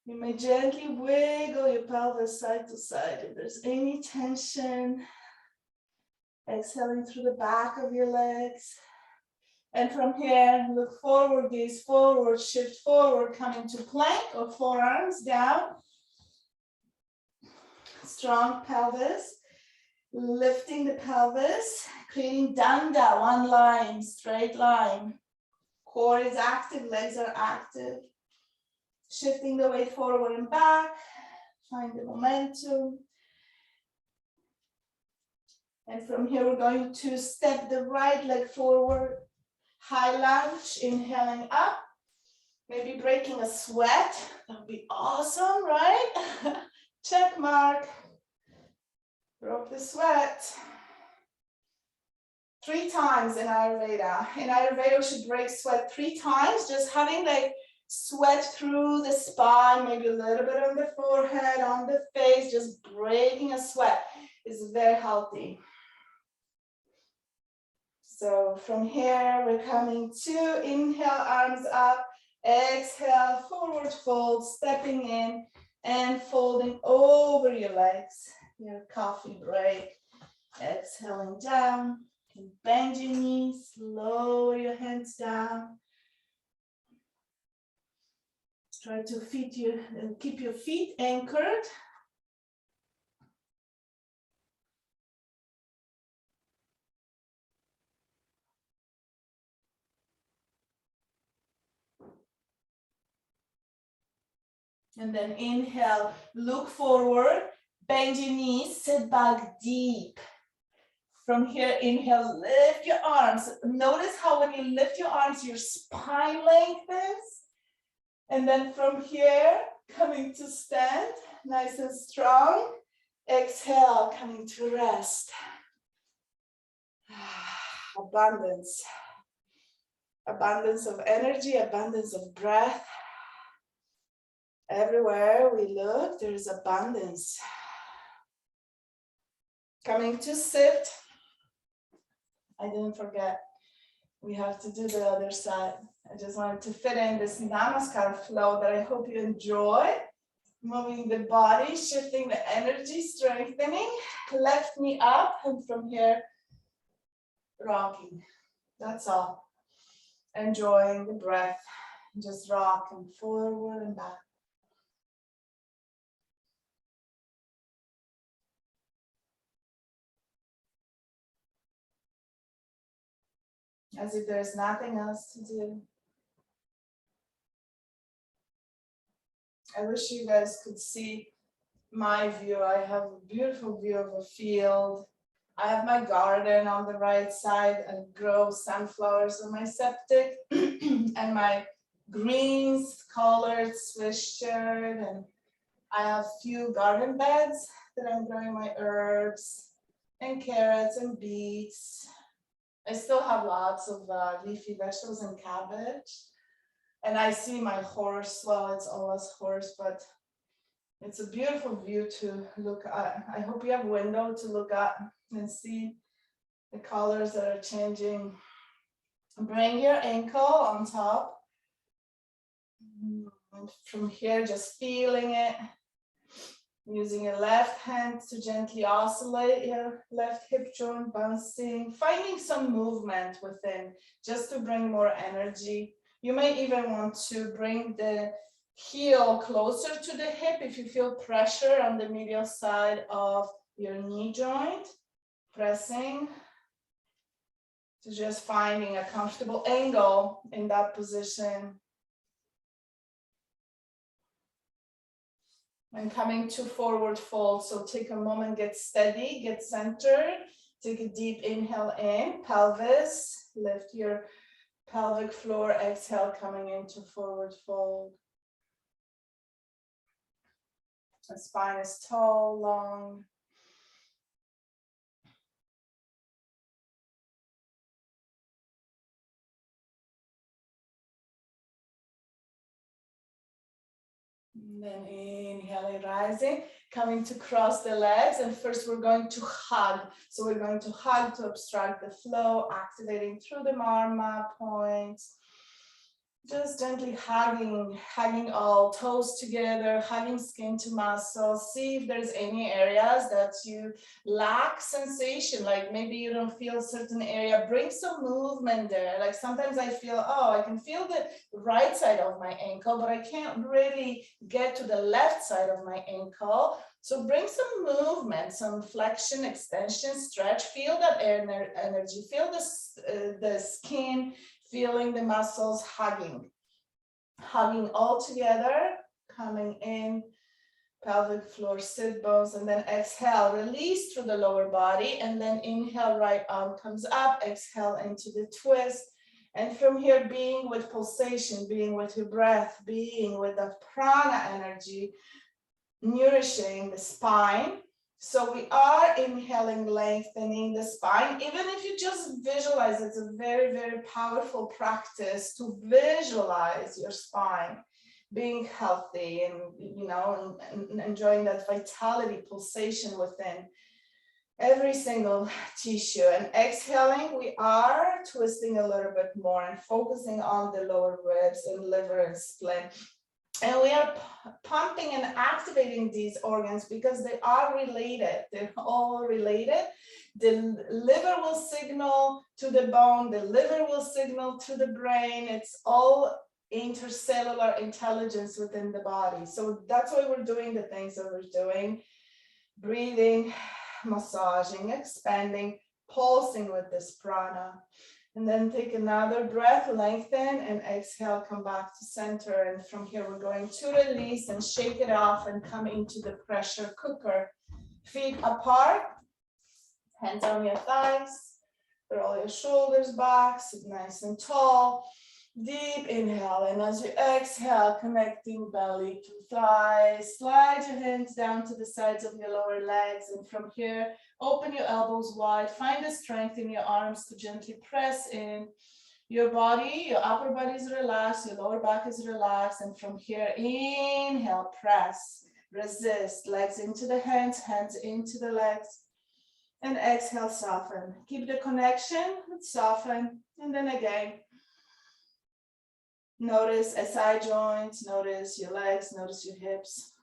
You may gently wiggle your pelvis side to side if there's any tension. Exhaling through the back of your legs. And from here, look forward, gaze forward, shift forward, coming to plank or forearms down. Strong pelvis. Lifting the pelvis, creating danda, one line, straight line. Core is active, legs are active. Shifting the weight forward and back. Find the momentum. And from here, we're going to step the right leg forward. High lunge, inhaling up. Maybe breaking a sweat. That would be awesome, right? Check mark. Broke the sweat. 3 times in Ayurveda. In Ayurveda, we should break sweat 3 times. Just having like sweat through the spine, maybe a little bit on the forehead, on the face, just breaking a sweat is very healthy. So from here, we're coming to inhale, arms up, exhale, forward fold, stepping in and folding over your legs. Your coffee break. Exhaling down. Bend your knees, lower your hands down. Try to keep your feet anchored. And then inhale, look forward, bend your knees, sit back deep. From here, inhale, lift your arms. Notice how when you lift your arms, your spine lengthens. And then from here, coming to stand, nice and strong. Exhale, coming to rest. Abundance. Abundance of energy, abundance of breath. Everywhere we look, there is abundance. Coming to sit. I didn't forget. We have to do the other side. I just wanted to fit in this Namaskar flow that I hope you enjoy. Moving the body, shifting the energy, strengthening. Left knee up, and from here, rocking. That's all. Enjoying the breath. Just rocking forward and back. As if there's nothing else to do. I wish you guys could see my view. I have a beautiful view of a field. I have my garden on the right side and grow sunflowers on my septic and my greens colored Swiss shirt. And I have few garden beds that I'm growing my herbs and carrots and beets. I still have lots of leafy vegetables and cabbage. And I see my horse, well, it's always horse, but it's a beautiful view to look at. I hope you have a window to look at and see the colors that are changing. Bring your ankle on top. And from here, just feeling it. Using your left hand to gently oscillate your left hip joint, bouncing, finding some movement within, just to bring more energy. You may even want to bring the heel closer to the hip if you feel pressure on the medial side of your knee joint. Pressing. So just finding a comfortable angle in that position. And coming to forward fold. So take a moment, get steady, get centered. Take a deep inhale in, pelvis, lift your pelvic floor, exhale, coming into forward fold. The spine is tall, long. And then inhaling, rising, coming to cross the legs. And first we're going to hug. So we're going to hug to obstruct the flow, activating through the marma points. Just gently hugging all toes together, hugging skin to muscle. See if there's any areas that you lack sensation, like maybe you don't feel a certain area. Bring some movement there. Like sometimes I feel, oh, I can feel the right side of my ankle, but I can't really get to the left side of my ankle. So bring some movement, some flexion, extension, stretch. Feel that energy. Feel the skin. Feeling the muscles hugging all together, coming in, pelvic floor, sit bones, and then exhale, release through the lower body, and then inhale, right arm comes up, exhale into the twist. And from here, being with pulsation, being with your breath, being with the prana energy, nourishing the spine. So we are inhaling, lengthening the spine. Even if you just visualize, it's a very, very powerful practice to visualize your spine being healthy and, you know, and enjoying that vitality, pulsation within every single tissue. And exhaling, we are twisting a little bit more and focusing on the lower ribs and liver and spleen. And we are pumping and activating these organs because they are related. They're all related. The liver will signal to the bone. The liver will signal to the brain. It's all intercellular intelligence within the body. So that's why we're doing the things that we're doing. Breathing, massaging, expanding, pulsing with this prana. And then take another breath, lengthen, and exhale, come back to center. And from here, we're going to release and shake it off and come into the pressure cooker. Feet apart, hands on your thighs, roll your shoulders back, sit nice and tall. Deep inhale, and as you exhale, connecting belly to thighs, slide your hands down to the sides of your lower legs, and from here, open your elbows wide, find the strength in your arms to gently press in your body. Your upper body is relaxed, your lower back is relaxed, and from here, inhale, press, resist, legs into the hands, hands into the legs, and exhale, soften. Keep the connection, soften, and then again. Notice SI joints, notice your legs, notice your hips.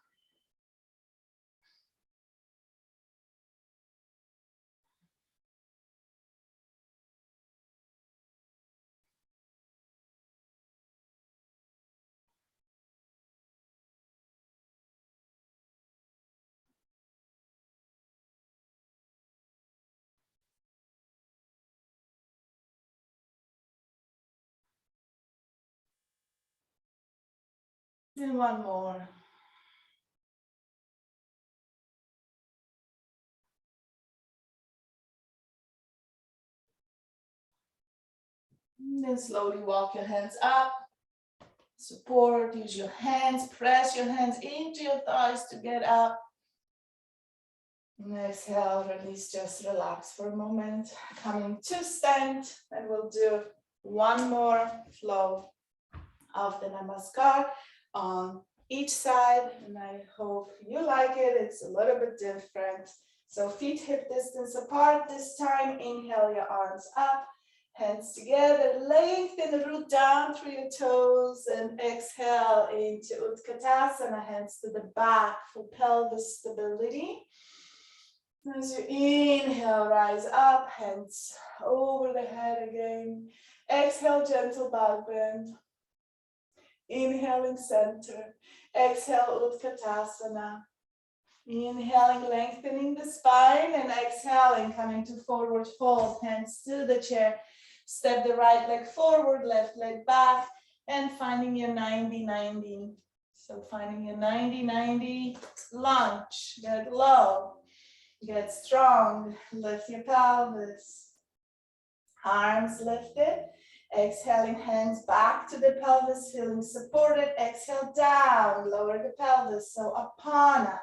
And one more. And then slowly walk your hands up. Support, use your hands, press your hands into your thighs to get up. And exhale, release, just relax for a moment. Coming to stand, and we'll do one more flow of the Namaskar on each side. And I hope you like it. It's a little bit different. So feet hip distance apart this time. Inhale your arms up. Hands together, lengthen the root down through your toes, and exhale into Utkatasana, hands to the back for pelvis stability. As you inhale, rise up, hands over the head again. Exhale, gentle back bend. Inhaling center. Exhale, Utkatasana. Inhaling, lengthening the spine, and exhaling, coming to forward fold, hands to the chair. Step the right leg forward, left leg back, and finding your 90-90. So finding your 90-90 lunge. Get low, get strong, lift your pelvis. Arms lifted. Exhaling, hands back to the pelvis, feeling supported. Exhale, down, lower the pelvis. So Apana.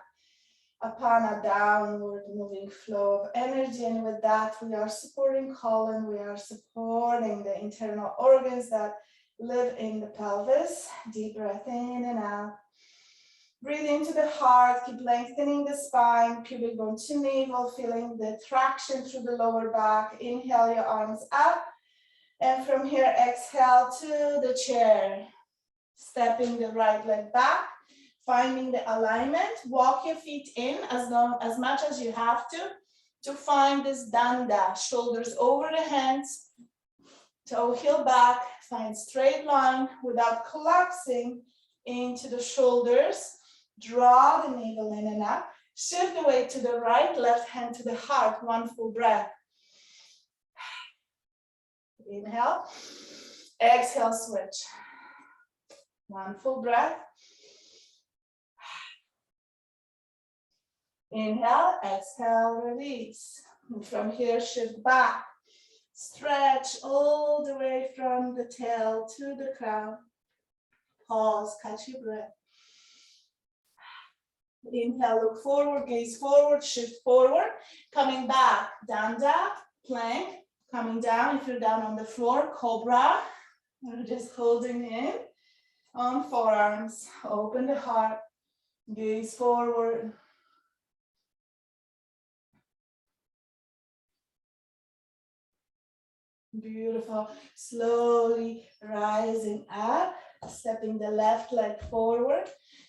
Apana, downward moving flow of energy, and with that we are supporting colon, we are supporting the internal organs that live in the pelvis. Deep breath in and out. Breathe into the heart, keep lengthening the spine, pubic bone to navel, feeling the traction through the lower back. Inhale your arms up, and from here exhale to the chair. Stepping the right leg back. Finding the alignment, walk your feet in as much as you have to find this danda, shoulders over the hands, toe heel back, find straight line without collapsing into the shoulders, draw the navel in and up, shift the weight to the right, left hand to the heart, one full breath. Inhale, exhale, switch. One full breath. Inhale, exhale, release. And from here, shift back. Stretch all the way from the tail to the crown. Pause, catch your breath. Inhale, look forward, gaze forward, shift forward. Coming back, danda, plank. Coming down, if you're down on the floor, cobra. We're just holding in on forearms. Open the heart, gaze forward. Beautiful. Slowly rising up, stepping the left leg forward,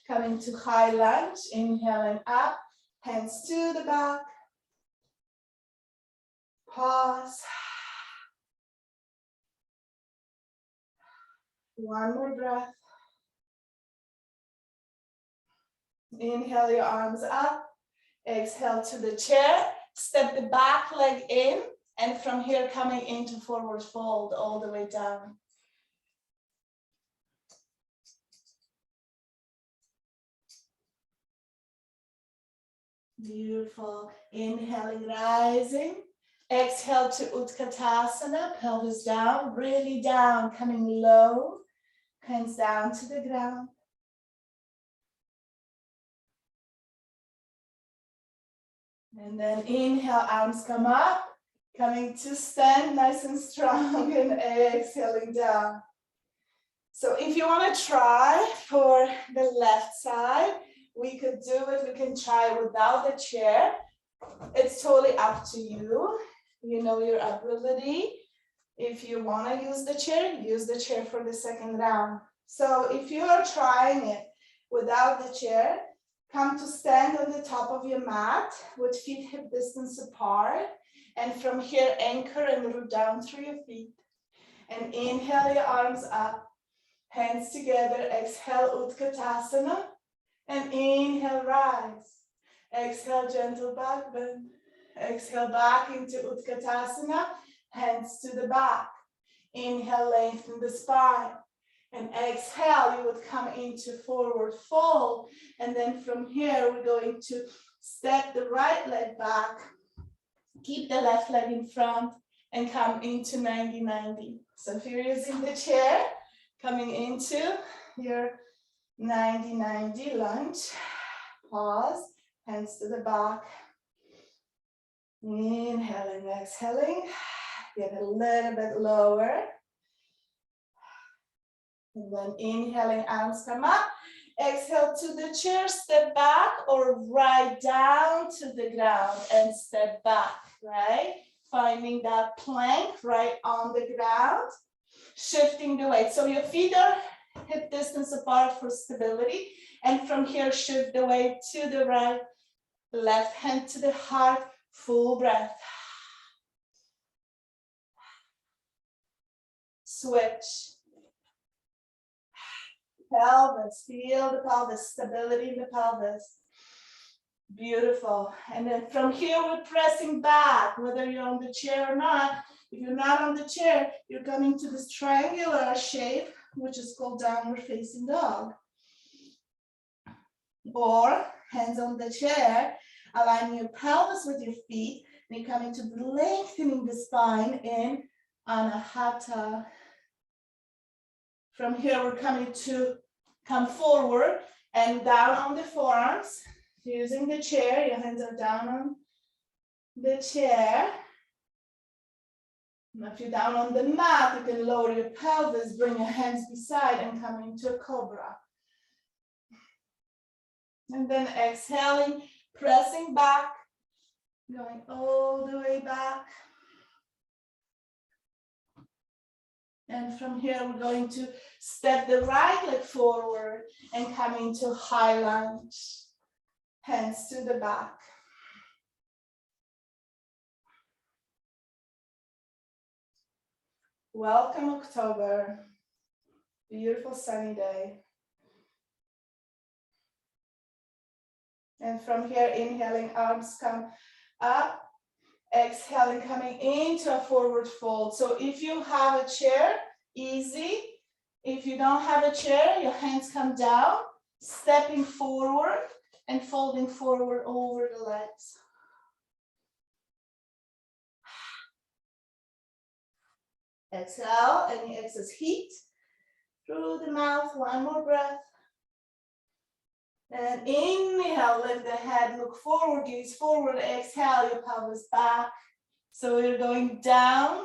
coming to high lunge, inhaling up, hands to the back. Pause. One more breath. Inhale your arms up, exhale to the chair, step the back leg in, and from here coming into forward fold all the way down. Beautiful. Inhaling, rising. Exhale to Utkatasana, pelvis down, really down, coming low, hands down to the ground. And then inhale, arms come up, coming to stand nice and strong, and exhaling down. So if you want to try for the left side, we could do it. We can try without the chair. It's totally up to you. You know your ability. If you want to use the chair for the second round. So if you are trying it without the chair, come to stand on the top of your mat with feet hip distance apart. And from here, anchor and root down through your feet. And inhale your arms up, hands together. Exhale, Utkatasana. And inhale, rise. Exhale, gentle back bend. Exhale, back into Utkatasana. Hands to the back. Inhale, lengthen the spine. And exhale, you would come into forward fold. And then from here, we're going to step the right leg back. Keep the left leg in front and come into 90-90. So if you're using the chair, coming into your 90-90 lunge. Pause, hands to the back. Inhaling, exhaling. Get a little bit lower. And then inhaling, arms come up. Exhale to the chair, step back or right down to the ground and step back, right? Finding that plank right on the ground, shifting the weight. So your feet are hip distance apart for stability. And from here, shift the weight to the right, left hand to the heart, full breath. Switch. Pelvis, feel the pelvis, stability in the pelvis. Beautiful. And then from here, we're pressing back, whether you're on the chair or not. If you're not on the chair, you're coming to this triangular shape, which is called downward facing dog. Or hands on the chair, aligning your pelvis with your feet, and you're coming to lengthening the spine in Anahata. From here, we're coming to come forward and down on the forearms. Using the chair, your hands are down on the chair. And if you're down on the mat, you can lower your pelvis, bring your hands beside and come into a Cobra. And then exhaling, pressing back, going all the way back. And from here, we're going to step the right leg forward and come into high lunge. Hands to the back. Welcome, October. Beautiful sunny day. And from here, inhaling, arms come up. Exhaling, coming into a forward fold. So if you have a chair, easy. If you don't have a chair, your hands come down, stepping forward and folding forward over the legs. Exhale, any excess heat through the mouth. One more breath. And inhale, lift the head, look forward, gaze forward. Exhale, your pelvis back. So we're going down,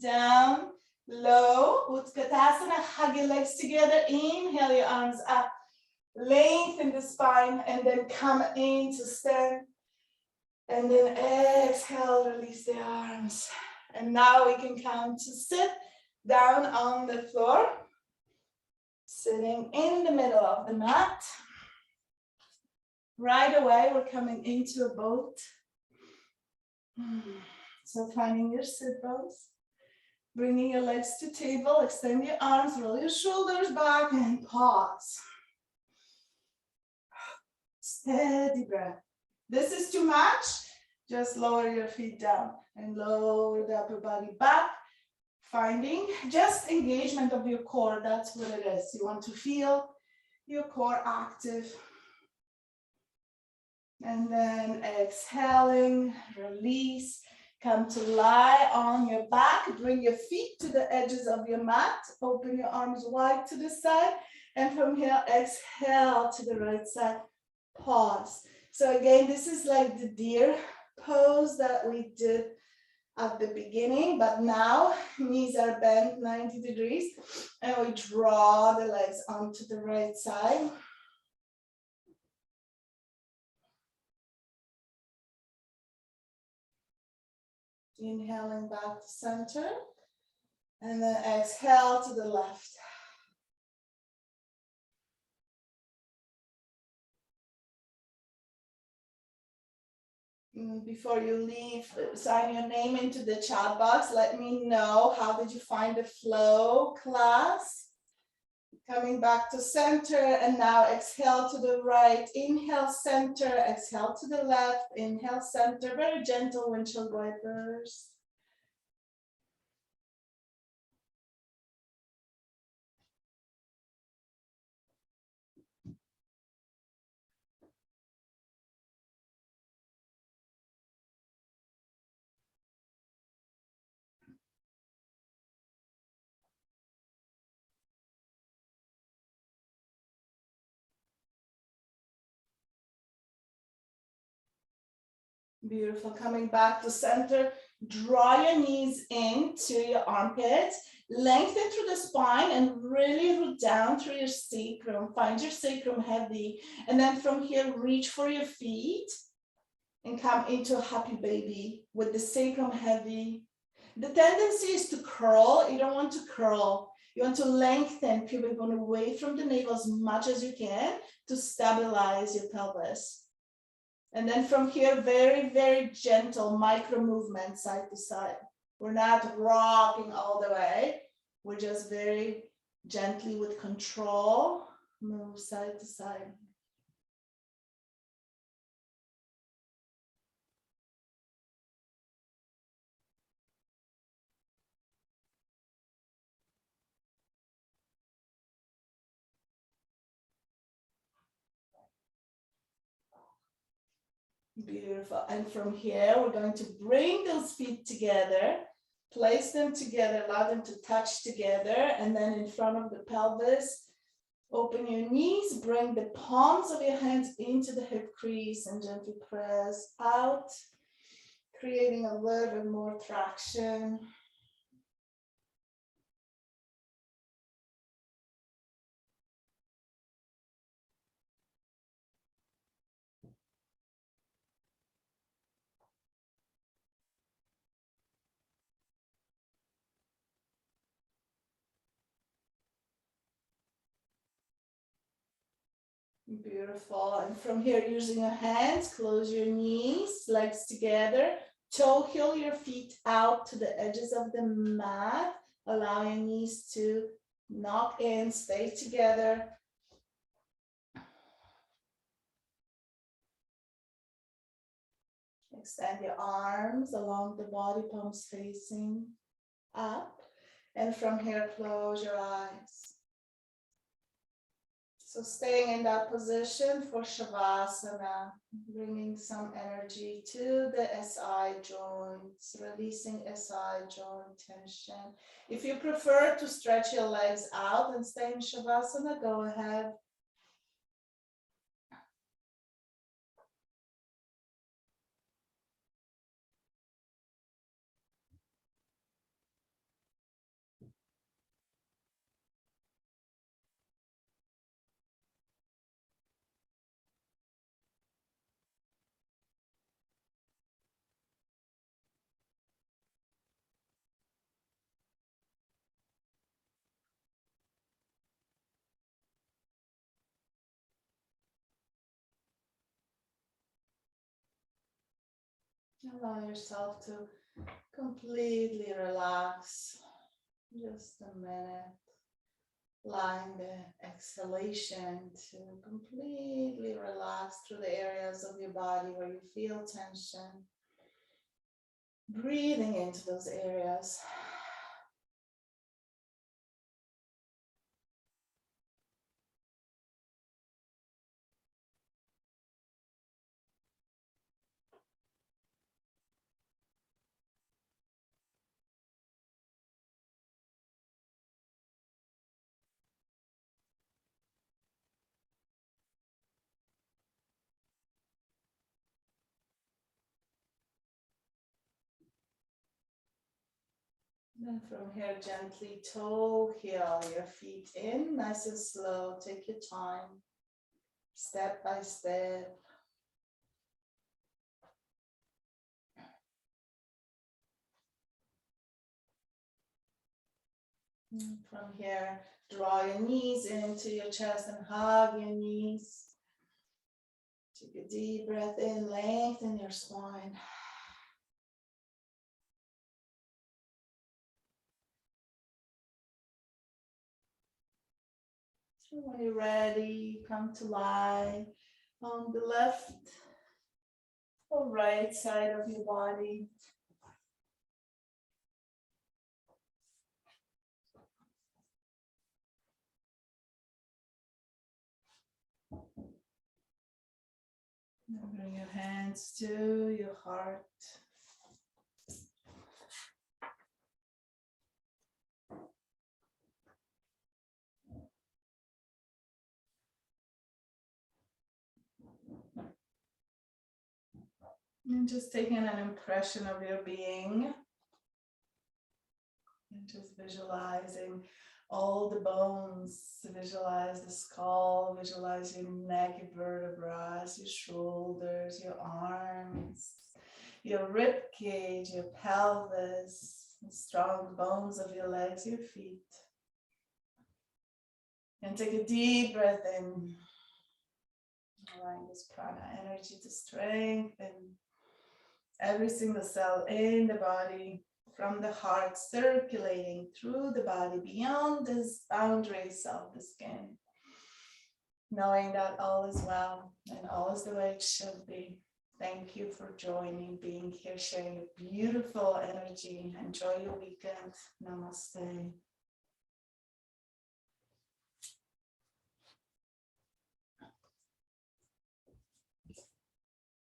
down, low. Utkatasana, hug your legs together. Inhale, your arms up. Lengthen the spine and then come into stand. And then exhale, release the arms. And now we can come to sit down on the floor. Sitting in the middle of the mat. Right away, we're coming into a boat. So finding your sit bones, bringing your legs to table, extend your arms, roll your shoulders back and pause. Steady breath. This is too much, just lower your feet down and lower the upper body back. Finding just engagement of your core, that's what it is. You want to feel your core active. And then exhaling, release, Come to lie on your back. Bring your feet to the edges of your mat. Open your arms wide to the side. And from here, exhale to the right side. Pause. So again, this is like the deer pose that we did at the beginning, but now knees are bent 90 degrees and we draw the legs onto the right side. Inhaling back to center and then exhale to the left. Before you leave, sign your name into the chat box. Let me know, how did you find the flow class? Coming back to center and now exhale to the right. Inhale center, exhale to the left. Inhale center, very gentle windshield wipers. Beautiful. Coming back to center, draw your knees into your armpits, lengthen through the spine and really root down through your sacrum. Find your sacrum heavy. And then from here, reach for your feet and come into a happy baby with the sacrum heavy. The tendency is to curl. You don't want to curl. You want to lengthen pubic bone away from the navel as much as you can to stabilize your pelvis. And then from here, very, very gentle micro movement side to side. We're not rocking all the way. We're just very gently with control, move side to side. Beautiful. And from here, we're going to bring those feet together, place them together, allow them to touch together. And then in front of the pelvis, open your knees, bring the palms of your hands into the hip crease and gently press out, creating a little bit more traction. Beautiful. And from here, using your hands, close your knees, legs together, toe heel your feet out to the edges of the mat. Allow your knees to knock in, stay together. Extend your arms along the body, palms facing up. And from here, close your eyes. So staying in that position for Shavasana, bringing some energy to the SI joints, releasing SI joint tension. If you prefer to stretch your legs out and stay in Shavasana, go ahead. Allow yourself to completely relax. Just a minute. Allowing the exhalation to completely relax through the areas of your body where you feel tension. Breathing into those areas. Then from here, gently toe heel your feet in, nice and slow. Take your time, step by step. And from here, draw your knees into your chest and hug your knees. Take a deep breath in, lengthen your spine. So when you're ready, come to lie on the left or right side of your body. Now bring your hands to your heart. And just taking an impression of your being. And just visualizing all the bones. Visualize the skull, visualize your neck, your vertebrae, your shoulders, your arms, your rib cage, your pelvis, the strong bones of your legs, your feet. And take a deep breath in, allowing this prana energy to strengthen every single cell in the body, from the heart circulating through the body beyond these boundaries of the skin, knowing that all is well and all is the way it should be. Thank you for joining, being here, sharing your beautiful energy. Enjoy your weekend. Namaste.